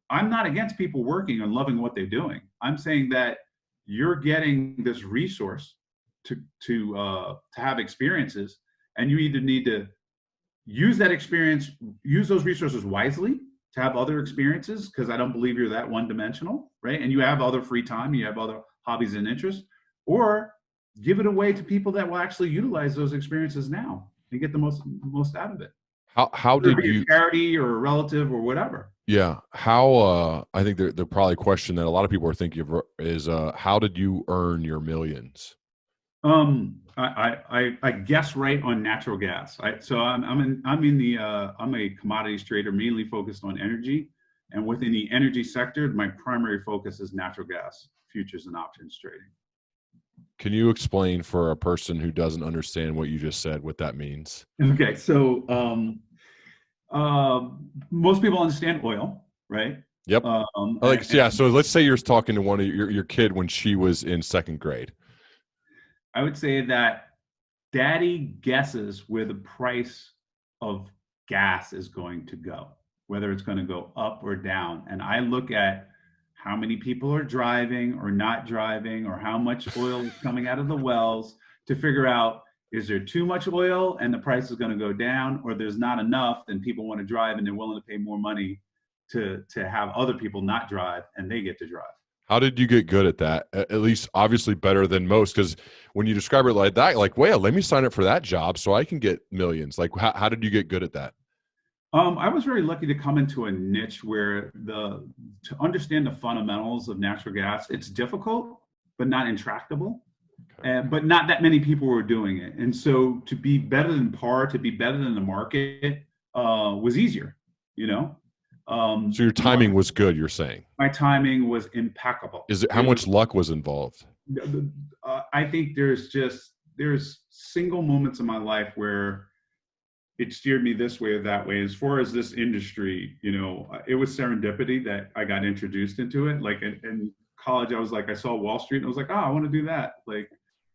I'm not against people working and loving what they're doing. I'm saying that you're getting this resource to have experiences, and you either need to use that experience, use those resources wisely to have other experiences, because I don't believe you're that one-dimensional, right? And you have other free time, you have other hobbies and interests, or give it away to people that will actually utilize those experiences now and get the most out of it. How did you, charity or a relative or whatever? Yeah. How, I think the probably question that a lot of people are thinking of is, how did you earn your millions? I guess right on natural gas. I'm a commodities trader, mainly focused on energy, and within the energy sector, my primary focus is natural gas futures and options trading. Can you explain for a person who doesn't understand what you just said, what that means? Okay, so most people understand oil, right? Yep. So let's say you're talking to one of your kid when she was in second grade. I would say that daddy guesses where the price of gas is going to go, whether it's going to go up or down. And I look at how many people are driving or not driving, or how much oil is coming out of the wells, to figure out, is there too much oil and the price is going to go down, or there's not enough, then people want to drive and they're willing to pay more money to have other people not drive, and they get to drive. How did you get good at that? At least obviously better than most, because when you describe it like that, like, well, let me sign up for that job so I can get millions. Like, how did you get good at that? I was very lucky to come into a niche where to understand the fundamentals of natural gas, it's difficult, but not intractable. Okay. But not that many people were doing it. And so to be better than par, to be better than the market was easier, So your timing was good, you're saying? My timing was impeccable. How much luck was involved? I think there's single moments in my life where it steered me this way or that way. As far as this industry, it was serendipity that I got introduced into it. Like in college, I was like, I saw Wall Street and I was like, I want to do that. Like,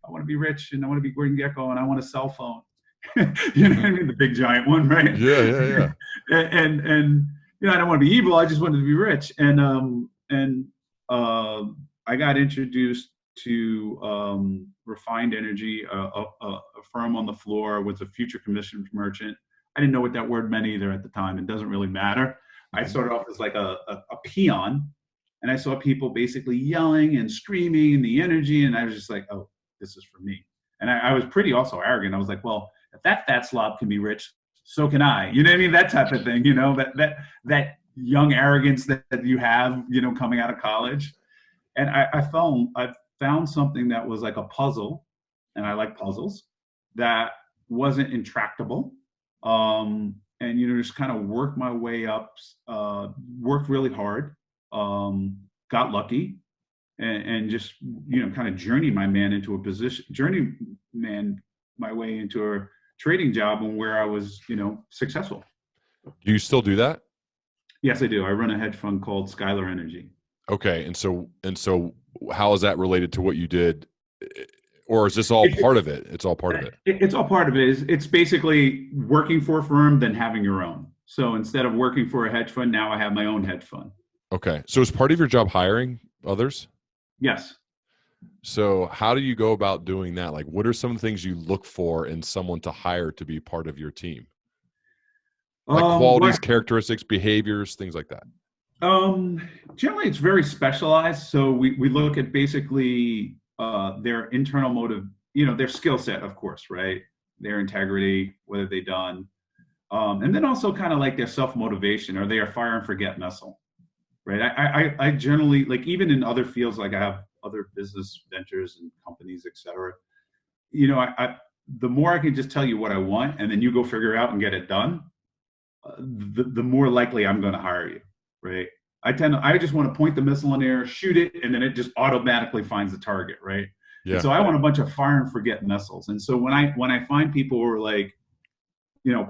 I want to be rich and I want to be Gordon Gekko and I want a cell phone. You know what I mean? The big giant one, right? Yeah. and I don't want to be evil. I just wanted to be rich. And I got introduced to Refined Energy, a firm on the floor, was a future commission merchant. I didn't know what that word meant either at the time. It doesn't really matter. I started off as like a peon, and I saw people basically yelling and screaming in the energy, and I was just like, oh, this is for me. And I was pretty also arrogant. I was like, well, if that fat slob can be rich, so can I. You know what I mean? That type of thing. That young arrogance that you have, coming out of college. And I found something that was like a puzzle, and I like puzzles, that wasn't intractable. And just kind of worked my way up, worked really hard, got lucky, and just kind of journeyed my way into a trading job, and where I was successful. Do you still do that? Yes, I do. I run a hedge fund called Skylar Energy. Okay, and so how is that related to what you did Or is this all part of it? It's all part of it. It's all part of it. It's basically working for a firm, then having your own. So instead of working for a hedge fund, now I have my own hedge fund. Okay. So is part of your job hiring others? Yes. So how do you go about doing that? Like, what are some of the things you look for in someone to hire to be part of your team? Like qualities, characteristics, behaviors, things like that. Generally, it's very specialized. So we look at basically their internal motive, their skill set, of course, right? Their integrity, what have they done? And then also kind of like their self-motivation. Are they a fire and forget missile? Right. I generally, like, even in other fields, like I have other business ventures and companies, et cetera, the more I can just tell you what I want and then you go figure it out and get it done, the more likely I'm going to hire you. Right. I just want to point the missile in there, shoot it, and then it just automatically finds the target. Right. Yeah. And so I want a bunch of fire and forget missiles. And so when I find people who are like,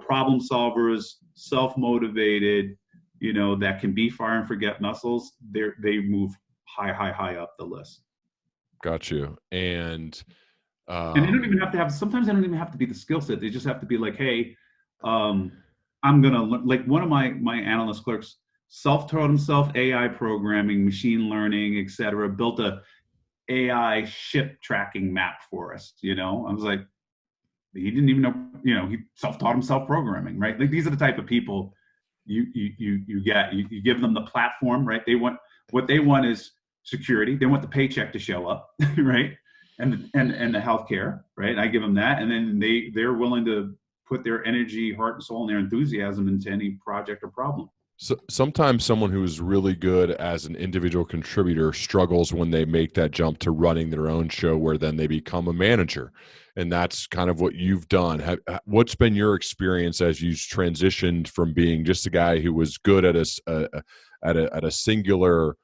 problem solvers, self-motivated, that can be fire and forget missiles, they move high up the list. Got you. And they don't even have to have, sometimes they don't even have to be the skill set. They just have to be like, hey, I'm going to, like one of my analyst clerks self-taught himself AI programming, machine learning, et cetera, built a AI ship tracking map for us. I was like, he didn't even know, he self-taught himself programming, right? Like these are the type of people you get. You give them the platform, right? What they want is security. They want the paycheck to show up, right? And the healthcare, right? I give them that, and then they're willing to put their energy, heart, and soul, and their enthusiasm into any project or problem. So sometimes someone who is really good as an individual contributor struggles when they make that jump to running their own show, where then they become a manager. And that's kind of what you've done. What's been your experience as you've transitioned from being just a guy who was good at a singular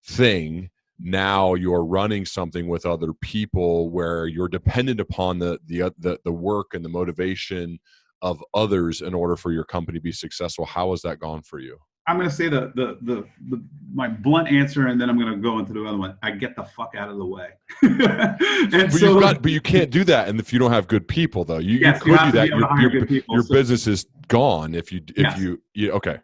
thing? Now you're running something with other people where you're dependent upon the work and the motivation of others in order for your company to be successful. How has that gone for you? I'm going to say my blunt answer, and then I'm going to go into the other one. I get the fuck out of the way. But you can't do that, and if you don't have good people, though, you could do that. Your business is gone if you okay.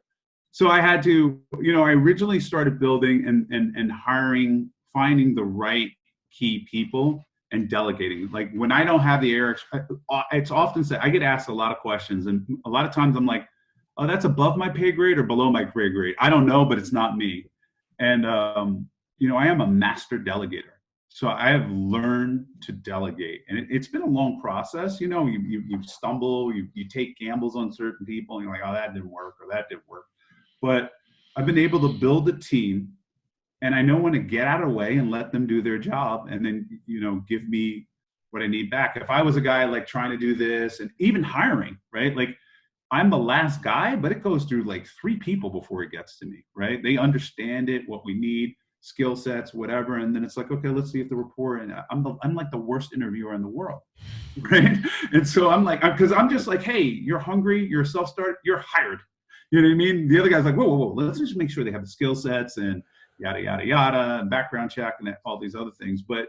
So I had to, I originally started building and hiring, finding the right key people and delegating. Like when I don't have the air, it's often said, I get asked a lot of questions, and a lot of times I'm like, oh, that's above my pay grade or below my pay grade. I don't know, but it's not me. And, I am a master delegator. So I have learned to delegate. And it's been a long process. You stumble, you take gambles on certain people, and you're like, oh, that didn't work or that didn't work. But I've been able to build a team, and I know when to get out of the way and let them do their job, and then, give me what I need back. If I was a guy like trying to do this, and even hiring, right? Like, I'm the last guy, but it goes through like 3 people before it gets to me, right? They understand it, what we need, skill sets, whatever. And then it's like, okay, let's see if the report, and I'm like the worst interviewer in the world, right? And so I'm like, because I'm just like, hey, you're hungry, you're a self-starter, you're hired. You know what I mean? The other guy's like, whoa, let's just make sure they have the skill sets and yada, yada, yada, and background check and all these other things. But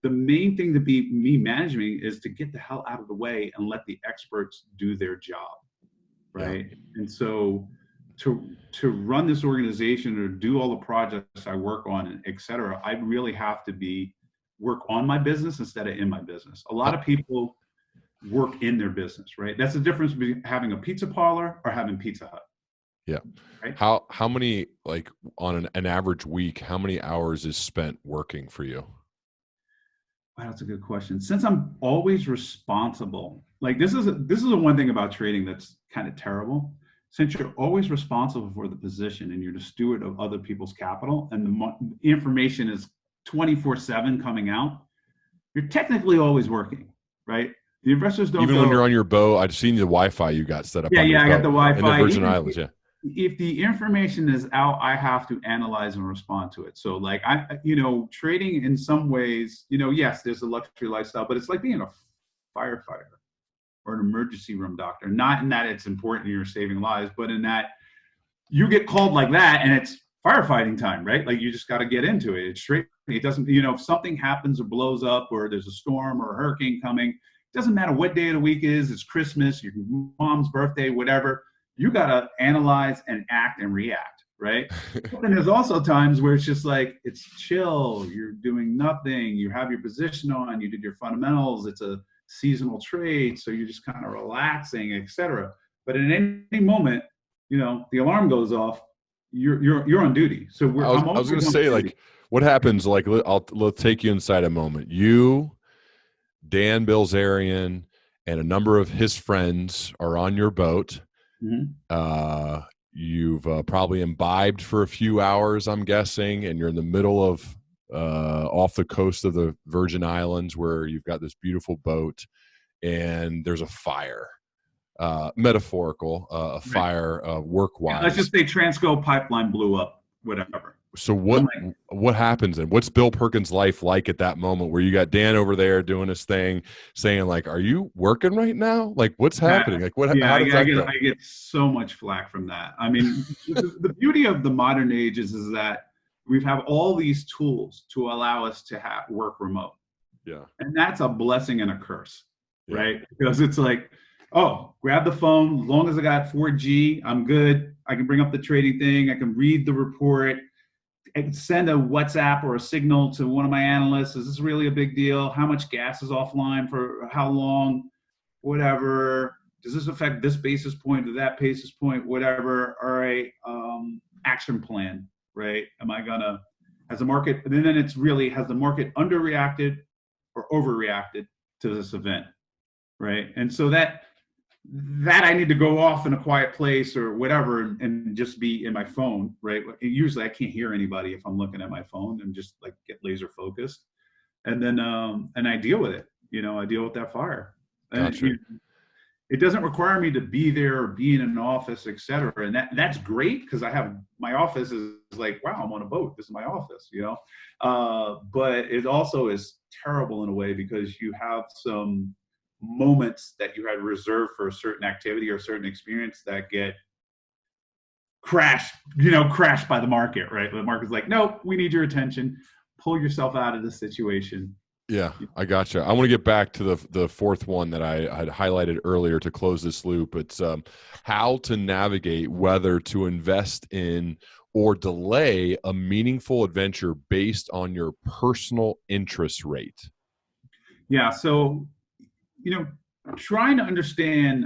the main thing to be me managing is to get the hell out of the way and let the experts do their job. Right. Yeah. And so to run this organization or do all the projects I work on, et cetera, I really have to work on my business instead of in my business. A lot of people work in their business, right? That's the difference between having a pizza parlor or having Pizza Hut. Yeah. Right? How many, like on an average week, how many hours is spent working for you? Wow, that's a good question. Since I'm always responsible, like this is the one thing about trading that's kind of terrible. Since you're always responsible for the position and you're the steward of other people's capital, and the information is 24/7 coming out, you're technically always working, right? The investors don't. Even when you're on your boat, I've seen the Wi-Fi you got set up. Yeah, I got the Wi-Fi in the Virgin Islands. Yeah. If the information is out, I have to analyze and respond to it. So like trading in some ways, yes, there's a luxury lifestyle, but it's like being a firefighter or an emergency room doctor. Not in that it's important you're saving lives, but in that you get called like that and it's firefighting time, right? Like you just got to get into it. It's straight. It doesn't, if something happens or blows up or there's a storm or a hurricane coming, it doesn't matter what day of the week it is. It's Christmas, your mom's birthday, whatever. You got to analyze and act and react, right? And there's also times where it's just like, it's chill. You're doing nothing. You have your position on, you did your fundamentals. It's a seasonal trade. So you're just kind of relaxing, etc. But in any moment, the alarm goes off, you're on duty. So I was going to say, like, what happens? Like, let's take you inside a moment. You, Dan Bilzerian, and a number of his friends are on your boat. Mm-hmm. You've probably imbibed for a few hours, I'm guessing, and you're in the middle of off the coast of the Virgin Islands where you've got this beautiful boat, and there's a fire. Metaphorical, a fire, work-wise. Let's just say Transco pipeline blew up, whatever. So what happens then? What's Bill Perkins' life like at that moment where you got Dan over there doing his thing, saying like, "Are you working right now? Like, what's happening? Like, what?" Yeah, I get so much flack from that. I mean, the beauty of the modern age is that we have all these tools to allow us to work remote. Yeah, and that's a blessing and a curse, right? Because it's like, oh, grab the phone. As long as I got 4G, I'm good. I can bring up the trading thing. I can read the report. I can send a WhatsApp or a signal to one of my analysts. Is this really a big deal? How much gas is offline for how long? Whatever. Does this affect this basis point or that basis point? Whatever. All right. Action plan, right? Am I gonna, has the market, and then it's really, has the market underreacted or overreacted to this event, right? And so that I need to go off in a quiet place or whatever and just be in my phone, right? Usually I can't hear anybody if I'm looking at my phone and just like get laser focused. And then, and I deal with it, I deal with that fire. Gotcha. And it doesn't require me to be there or be in an office, et cetera. And that's great because I have, my office is like, wow, I'm on a boat. This is my office, but it also is terrible in a way because you have some moments that you had reserved for a certain activity or a certain experience that get crashed by the market, right? The market's like, nope, we need your attention. Pull yourself out of this situation. Yeah, I gotcha. I want to get back to the fourth one that I had highlighted earlier to close this loop. It's how to navigate whether to invest in or delay a meaningful adventure based on your personal interest rate. Yeah, so trying to understand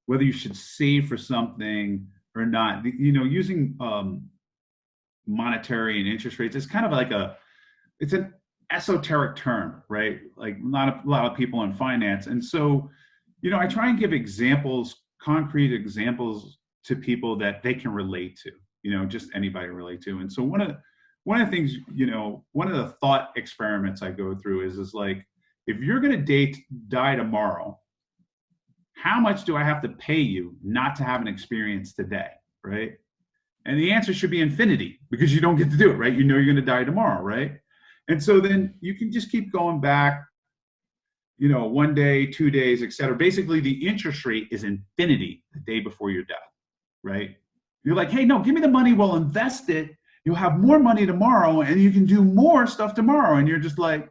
whether you should save for something or not, using monetary and interest rates, it's kind of like it's an esoteric term, right? Like not a lot of people in finance. And so, I try and give examples, concrete examples to people that they can relate to, just anybody relate to. And so one of the things, one of the thought experiments I go through is like, if you're going to die tomorrow, how much do I have to pay you not to have an experience today, right? And the answer should be infinity because you don't get to do it, right? You're going to die tomorrow, right? And so then you can just keep going back, 1 day, 2 days, et cetera. Basically, the interest rate is infinity the day before your death, right? You're like, hey, no, give me the money, we'll invest it. You'll have more money tomorrow and you can do more stuff tomorrow. And you're just like,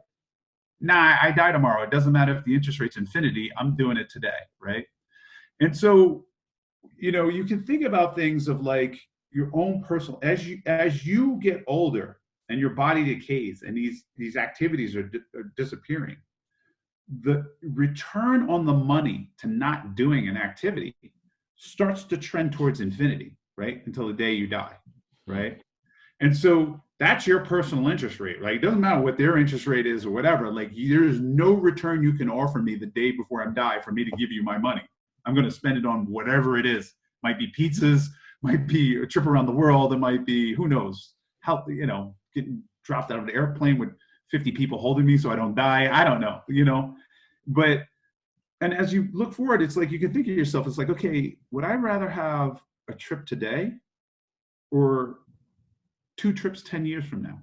nah, I die tomorrow. It doesn't matter if the interest rate's infinity. I'm doing it today, right? And so, you can think about things of like your own personal, as you get older and your body decays and these activities are disappearing, the return on the money to not doing an activity starts to trend towards infinity, right? Until the day you die, right? And so that's your personal interest rate, right? It doesn't matter what their interest rate is or whatever. Like there's no return you can offer me the day before I die for me to give you my money. I'm going to spend it on whatever it is. Might be pizzas, might be a trip around the world. It might be, who knows, how, getting dropped out of an airplane with 50 people holding me so I don't die. I don't know, but, and as you look forward, it's like, you can think of yourself, it's like, okay, would I rather have a trip today or 2 trips 10 years from now?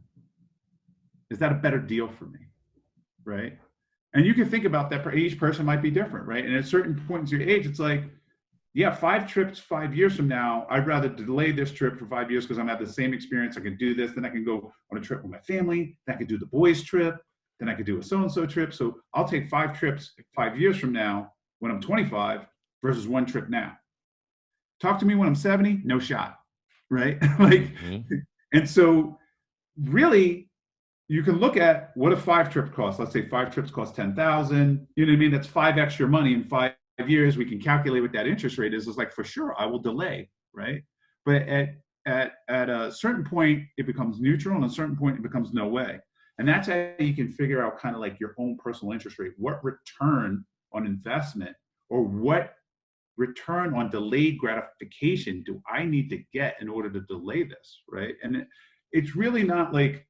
Is that a better deal for me, right? And you can think about that. For each person might be different, right? And at certain points in your age, it's like, yeah, 5 trips 5 years from now, I'd rather delay this trip for 5 years because I'm gonna have the same experience. I can do this, then I can go on a trip with my family, then I could do the boys' trip, then I could do a so-and-so trip. So I'll take 5 trips 5 years from now when I'm 25 versus one trip now. Talk to me when I'm 70, no shot, right? Like, and so really, you can look at what a 5 trip costs. Let's say 5 trips cost 10,000. You know what I mean? That's 5 extra money in 5 years. We can calculate what that interest rate is. It's like, for sure, I will delay, right? But at a certain point, it becomes neutral, and at a certain point, it becomes no way. And that's how you can figure out kind of like your own personal interest rate. What return on investment, or what return on delayed gratification do I need to get in order to delay this, right? And it's really not like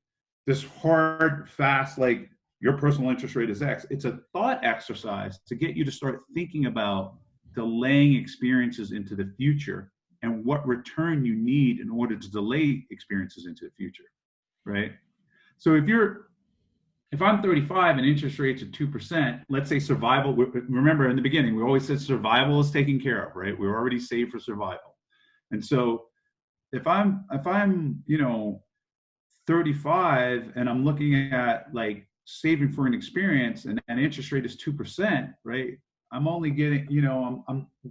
this hard, fast, like your personal interest rate is X. It's a thought exercise to get you to start thinking about delaying experiences into the future and what return you need in order to delay experiences into the future, right? So if I'm 35 and interest rates at 2%, let's say survival, remember in the beginning, we always said survival is taken care of, right? We're already saved for survival. And so if I'm 35 and I'm looking at like saving for an experience, and an interest rate is 2%, right? I'm only getting,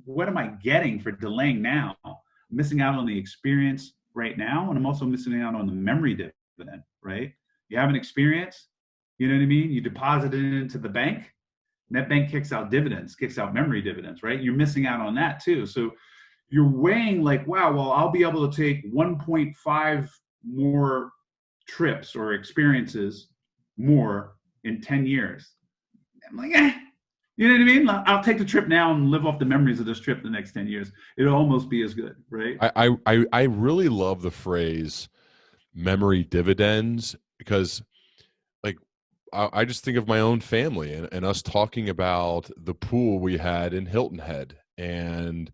what am I getting for delaying now? I'm missing out on the experience right now, and I'm also missing out on the memory dividend, right? You have an experience, you know what I mean? You deposit it into the bank, and that bank kicks out dividends, kicks out memory dividends, right? You're missing out on that too. So you're weighing like, wow, well, I'll be able to take 1.5 more trips or experiences more in 10 years. I'm like, you know what I mean? I'll take the trip now and live off the memories of this trip the next 10 years. It'll almost be as good, right? I really love the phrase memory dividends, because like I just think of my own family and us talking about the pool we had in Hilton Head, and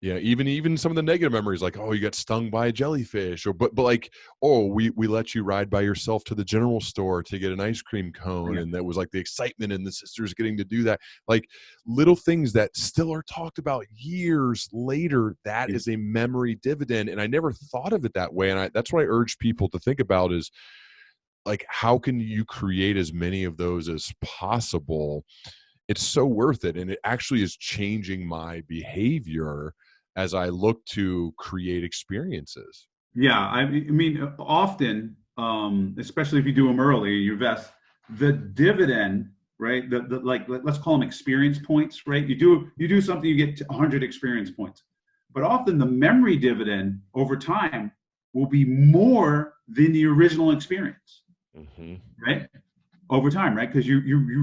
even some of the negative memories, like, oh, you got stung by a jellyfish, or but like, oh, we let you ride by yourself to the general store to get an ice cream cone, and that was like the excitement and the sisters getting to do that, like little things that still are talked about years later. That is a memory dividend, and I never thought of it that way. And that's what I urge people to think about is, like, how can you create as many of those as possible? It's so worth it, and it actually is changing my behavior as I look to create experiences. Yeah, I mean, often, especially if you do them early, you vest the dividend, right? The like, let's call them experience points, right? You do something, you get 100 experience points, but often the memory dividend over time will be more than the original experience, right? Over time, right? Because you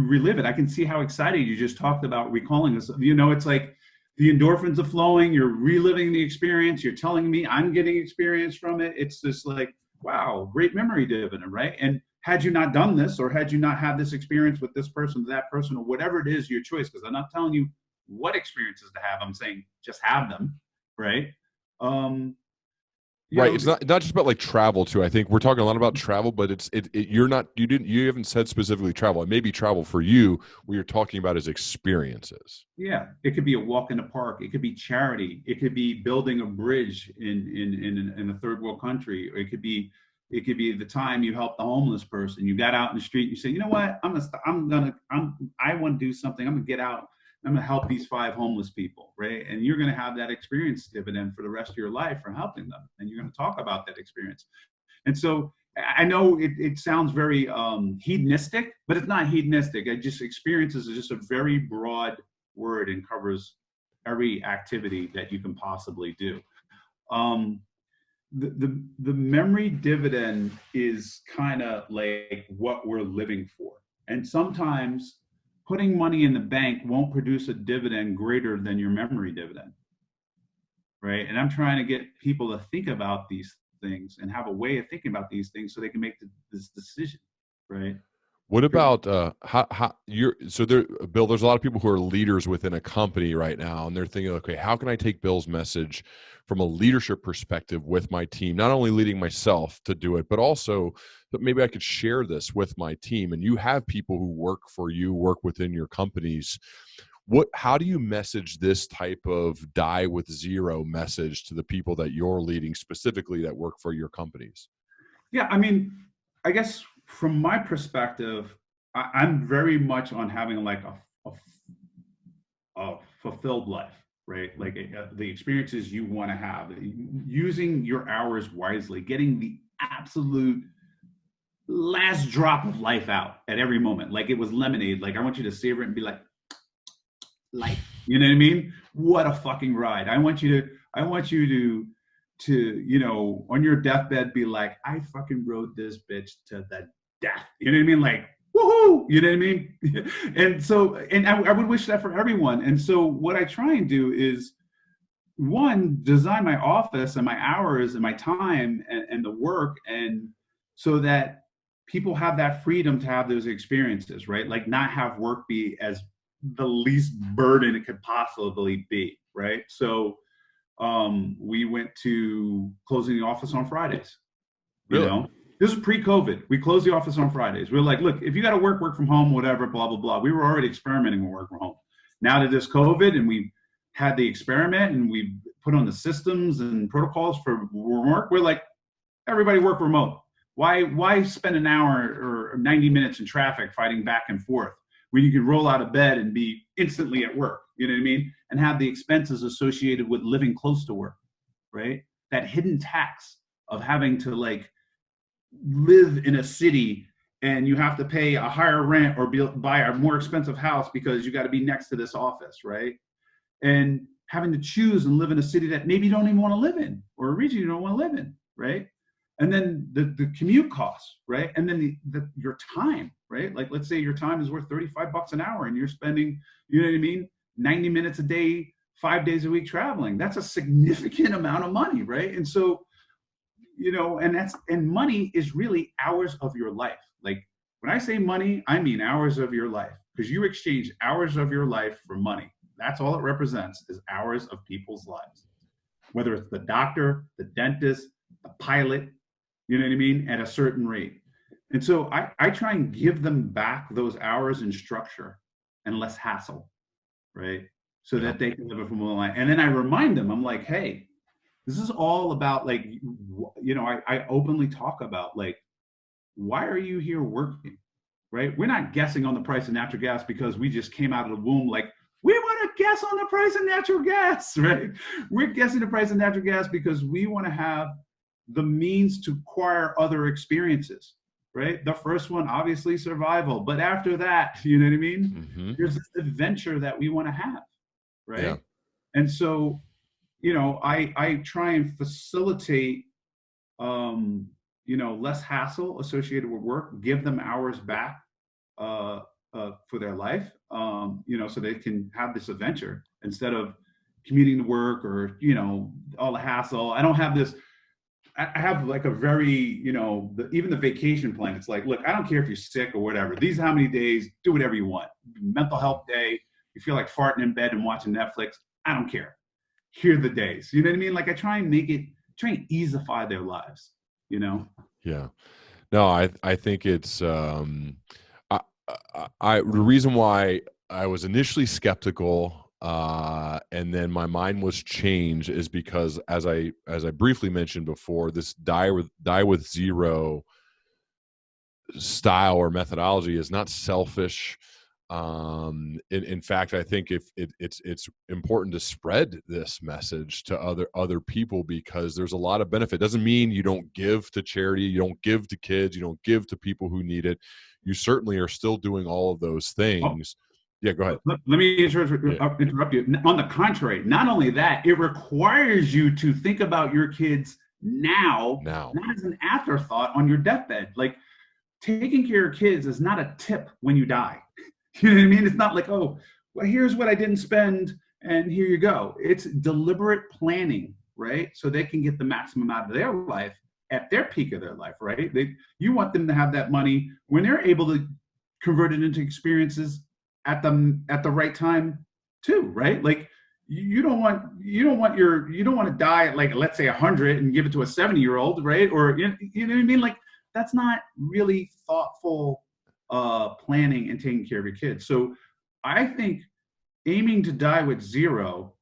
relive it. I can see how excited you just talked about recalling this. It's like the endorphins are flowing. You're reliving the experience. You're telling me I'm getting experience from it. It's just like, wow, great memory dividend, right? And had you not done this, or had you not had this experience with this person, that person, or whatever it is, your choice, because I'm not telling you what experiences to have. I'm saying just have them, right? Right. It's not just about like travel too. I think we're talking a lot about travel, but you haven't said specifically travel. It may be travel for you. What you're talking about is experiences. Yeah. It could be a walk in the park. It could be charity. It could be building a bridge in a third world country. Or it could be the time you helped the homeless person. You got out in the street. You say, you know what? I want to do something. I'm gonna get out. I'm going to help these 5 homeless people, right? And you're going to have that experience dividend for the rest of your life for helping them. And you're going to talk about that experience. And so I know it sounds very hedonistic, but it's not hedonistic. Experiences is just a very broad word and covers every activity that you can possibly do. The memory dividend is kind of like what we're living for. And sometimes putting money in the bank won't produce a dividend greater than your memory dividend, right? And I'm trying to get people to think about these things and have a way of thinking about these things so they can make this decision, right? What about Bill, there's a lot of people who are leaders within a company right now, and they're thinking, okay, how can I take Bill's message from a leadership perspective with my team, not only leading myself to do it, but also that maybe I could share this with my team. And you have people who work for you, work within your companies. how do you message this type of die with zero message to the people that you're leading, specifically that work for your companies? Yeah, I mean, I guess from my perspective, I'm very much on having like a fulfilled life, right? Like the experiences you want to have, using your hours wisely, getting the absolute last drop of life out at every moment. Like it was lemonade. Like I want you to savor it and be like, life. You know what I mean? What a fucking ride. I want you to, you know, on your deathbed, be like, I fucking rode this bitch to the death. You know what I mean? Like, woohoo! You know what I mean? And so, and I would wish that for everyone. And so what I try and do is, one, design my office and my hours and my time and the work, and so that people have that freedom to have those experiences, right? Like not have work be as the least burden it could possibly be, right? So we went to closing the office on Fridays. Really? You know, this is pre-COVID. We closed the office on Fridays. We were like, look, if you got to work from home, whatever, blah, blah, blah. We were already experimenting with work from home. Now that this COVID and we had the experiment and we put on the systems and protocols for work, we're like, everybody work remote. Why spend an hour or 90 minutes in traffic fighting back and forth when you can roll out of bed and be instantly at work? You know what I mean? And have the expenses associated with living close to work, right? That hidden tax of having to like live in a city and you have to pay a higher rent or buy a more expensive house because you got to be next to this office, right? And having to choose and live in a city that maybe you don't even want to live in, or a region you don't want to live in, right? And then the commute costs, right? And then your time, right? Like let's say your time is worth $35 an hour and you're spending, you know what I mean, 90 minutes a day, 5 days a week traveling. That's a significant amount of money, right? And so, you know, and money is really hours of your life. Like when I say money, I mean hours of your life, because you exchange hours of your life for money. That's all it represents, is hours of people's lives, whether it's the doctor, the dentist, the pilot, you know what I mean, at a certain rate. And so I try and give them back those hours in structure and less hassle, right? So that they can live a fulfilling life. And then I remind them, I'm like, hey, this is all about, like, you know, I openly talk about, like, why are you here working, right? We're not guessing on the price of natural gas because we just came out of the womb like, we want to guess on the price of natural gas, right? We're guessing the price of natural gas because we want to have the means to acquire other experiences, right? The first one, obviously survival, but after that, you know what I mean? Mm-hmm. There's this adventure that we want to have, right? Yeah. And so, you know, I try and facilitate, you know, less hassle associated with work, give them hours back for their life, you know, so they can have this adventure instead of commuting to work or, you know, all the hassle. I don't have this. I have like a very, you know, even the vacation plan. It's like, look, I don't care if you're sick or whatever. These are how many days, do whatever you want. Mental health day, you feel like farting in bed and watching Netflix. I don't care. Here are the days. You know what I mean? Like I try and easify their lives, you know? Yeah. No, I think it's, the reason why I was initially skeptical, and then my mind was changed, is because as I briefly mentioned before, this die with zero style or methodology is not selfish. In fact, I think if it's important to spread this message to other people, because there's a lot of benefit. It doesn't mean you don't give to charity, you don't give to kids, you don't give to people who need it. You certainly are still doing all of those things. Yeah, go ahead. Let me interrupt you. On the contrary, not only that, it requires you to think about your kids now, not as an afterthought on your deathbed. Like taking care of kids is not a tip when you die. You know what I mean? It's not like, oh, well, here's what I didn't spend and here you go. It's deliberate planning, right? So they can get the maximum out of their life at their peak of their life, right? You want them to have that money when they're able to convert it into experiences at the right time too, right? Like you don't want to die at, like, let's say 100 and give it to a 70-year-old, right? Or you know what I mean? Like that's not really thoughtful planning and taking care of your kids. So I think aiming to die with zero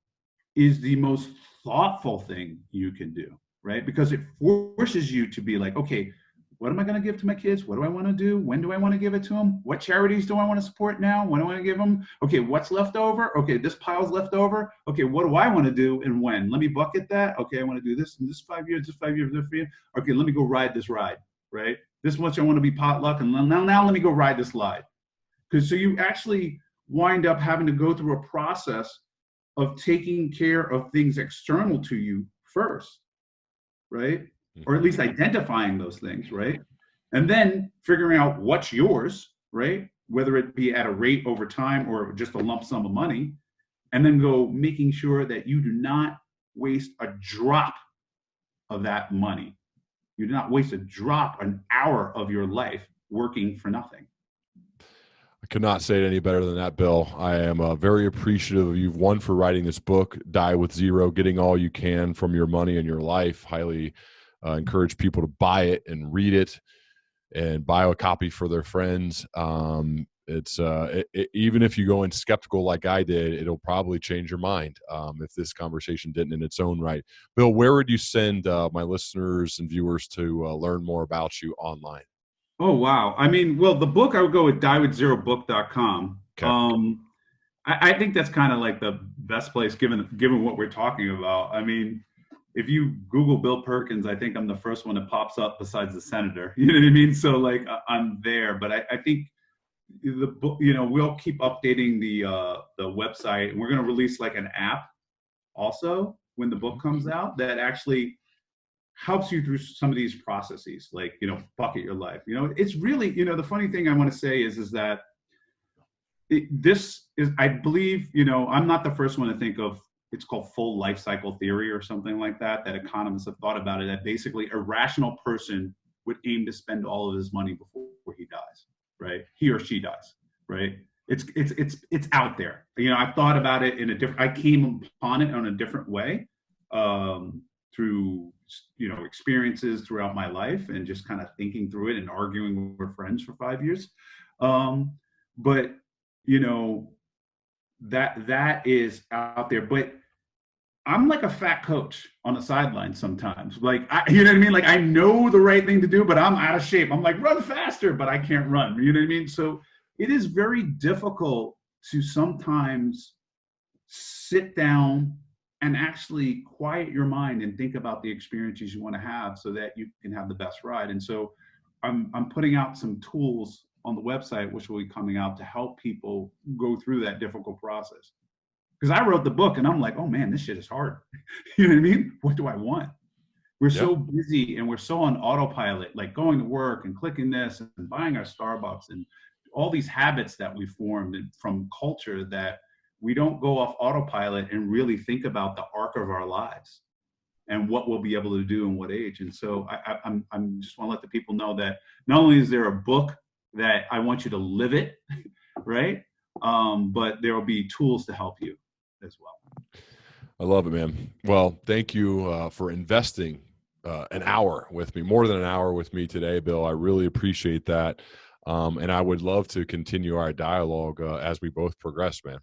is the most thoughtful thing you can do, right? Because it forces you to be like, okay, what am I going to give to my kids? What do I want to do? When do I want to give it to them? What charities do I want to support now? When do I want to give them? Okay, what's left over? Okay, this pile's left over. Okay, what do I want to do and when? Let me bucket that. Okay, I want to do this in this 5 years, this 5 years, this 5 years. Okay, let me go ride this ride, right? This much I want to be potluck, and now let me go ride this ride. Because so you actually wind up having to go through a process of taking care of things external to you first, right? Or at least identifying those things, right? And then figuring out what's yours, right? Whether it be at a rate over time or just a lump sum of money, and then go making sure that you do not waste a drop of that money. You do not waste a drop, an hour of your life working for nothing. I could not say it any better than that, Bill. I am very appreciative of you, one, for writing this book, Die with Zero, getting all you can from your money and your life. Highly encourage people to buy it and read it and buy a copy for their friends. Even if you go in skeptical like I did, it'll probably change your mind if this conversation didn't in its own right. Bill, where would you send my listeners and viewers to learn more about you online? Oh, wow. I mean, well, the book, I would go with diewithzerobook.com. Okay. I think that's kind of like the best place given what we're talking about. I mean, if you Google Bill Perkins, I think I'm the first one that pops up besides the senator. You know what I mean? So like I'm there, but I think the book, we'll keep updating the website, and we're going to release like an app also when the book comes out that actually helps you through some of these processes, like, bucket your life. It's really, the funny thing I want to say is that this is, I believe, I'm not the first one to think of, it's called full life cycle theory or something like that economists have thought about it, that basically a rational person would aim to spend all of his money before he dies, right? He or she dies, right? It's out there. I've thought about it in a different, I came upon it in a different way, through, experiences throughout my life and just kind of thinking through it and arguing with friends for 5 years. But, that is out there. But I'm like a fat coach on the sideline sometimes. Like, you know what I mean? Like, I know the right thing to do, but I'm out of shape. I'm like, run faster, but I can't run. You know what I mean? So it is very difficult to sometimes sit down and actually quiet your mind and think about the experiences you want to have so that you can have the best ride. And so I'm putting out some tools on the website, which will be coming out to help people go through that difficult process. Because I wrote the book and I'm like, oh man, this shit is hard. You know what I mean? What do I want? We're so busy and we're so on autopilot, like going to work and clicking this and buying our Starbucks and all these habits that we formed from culture, that we don't go off autopilot and really think about the arc of our lives and what we'll be able to do in what age. And so I'm just want to let the people know that not only is there a book that I want you to live it, right? But there will be tools to help you as well. I love it, man. Well, thank you for investing an hour with me, more than an hour with me today, Bill. I really appreciate that. And I would love to continue our dialogue as we both progress, man.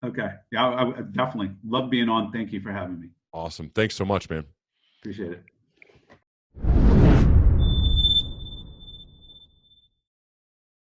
Okay. Yeah, I definitely love being on. Thank you for having me. Awesome. Thanks so much, man. Appreciate it.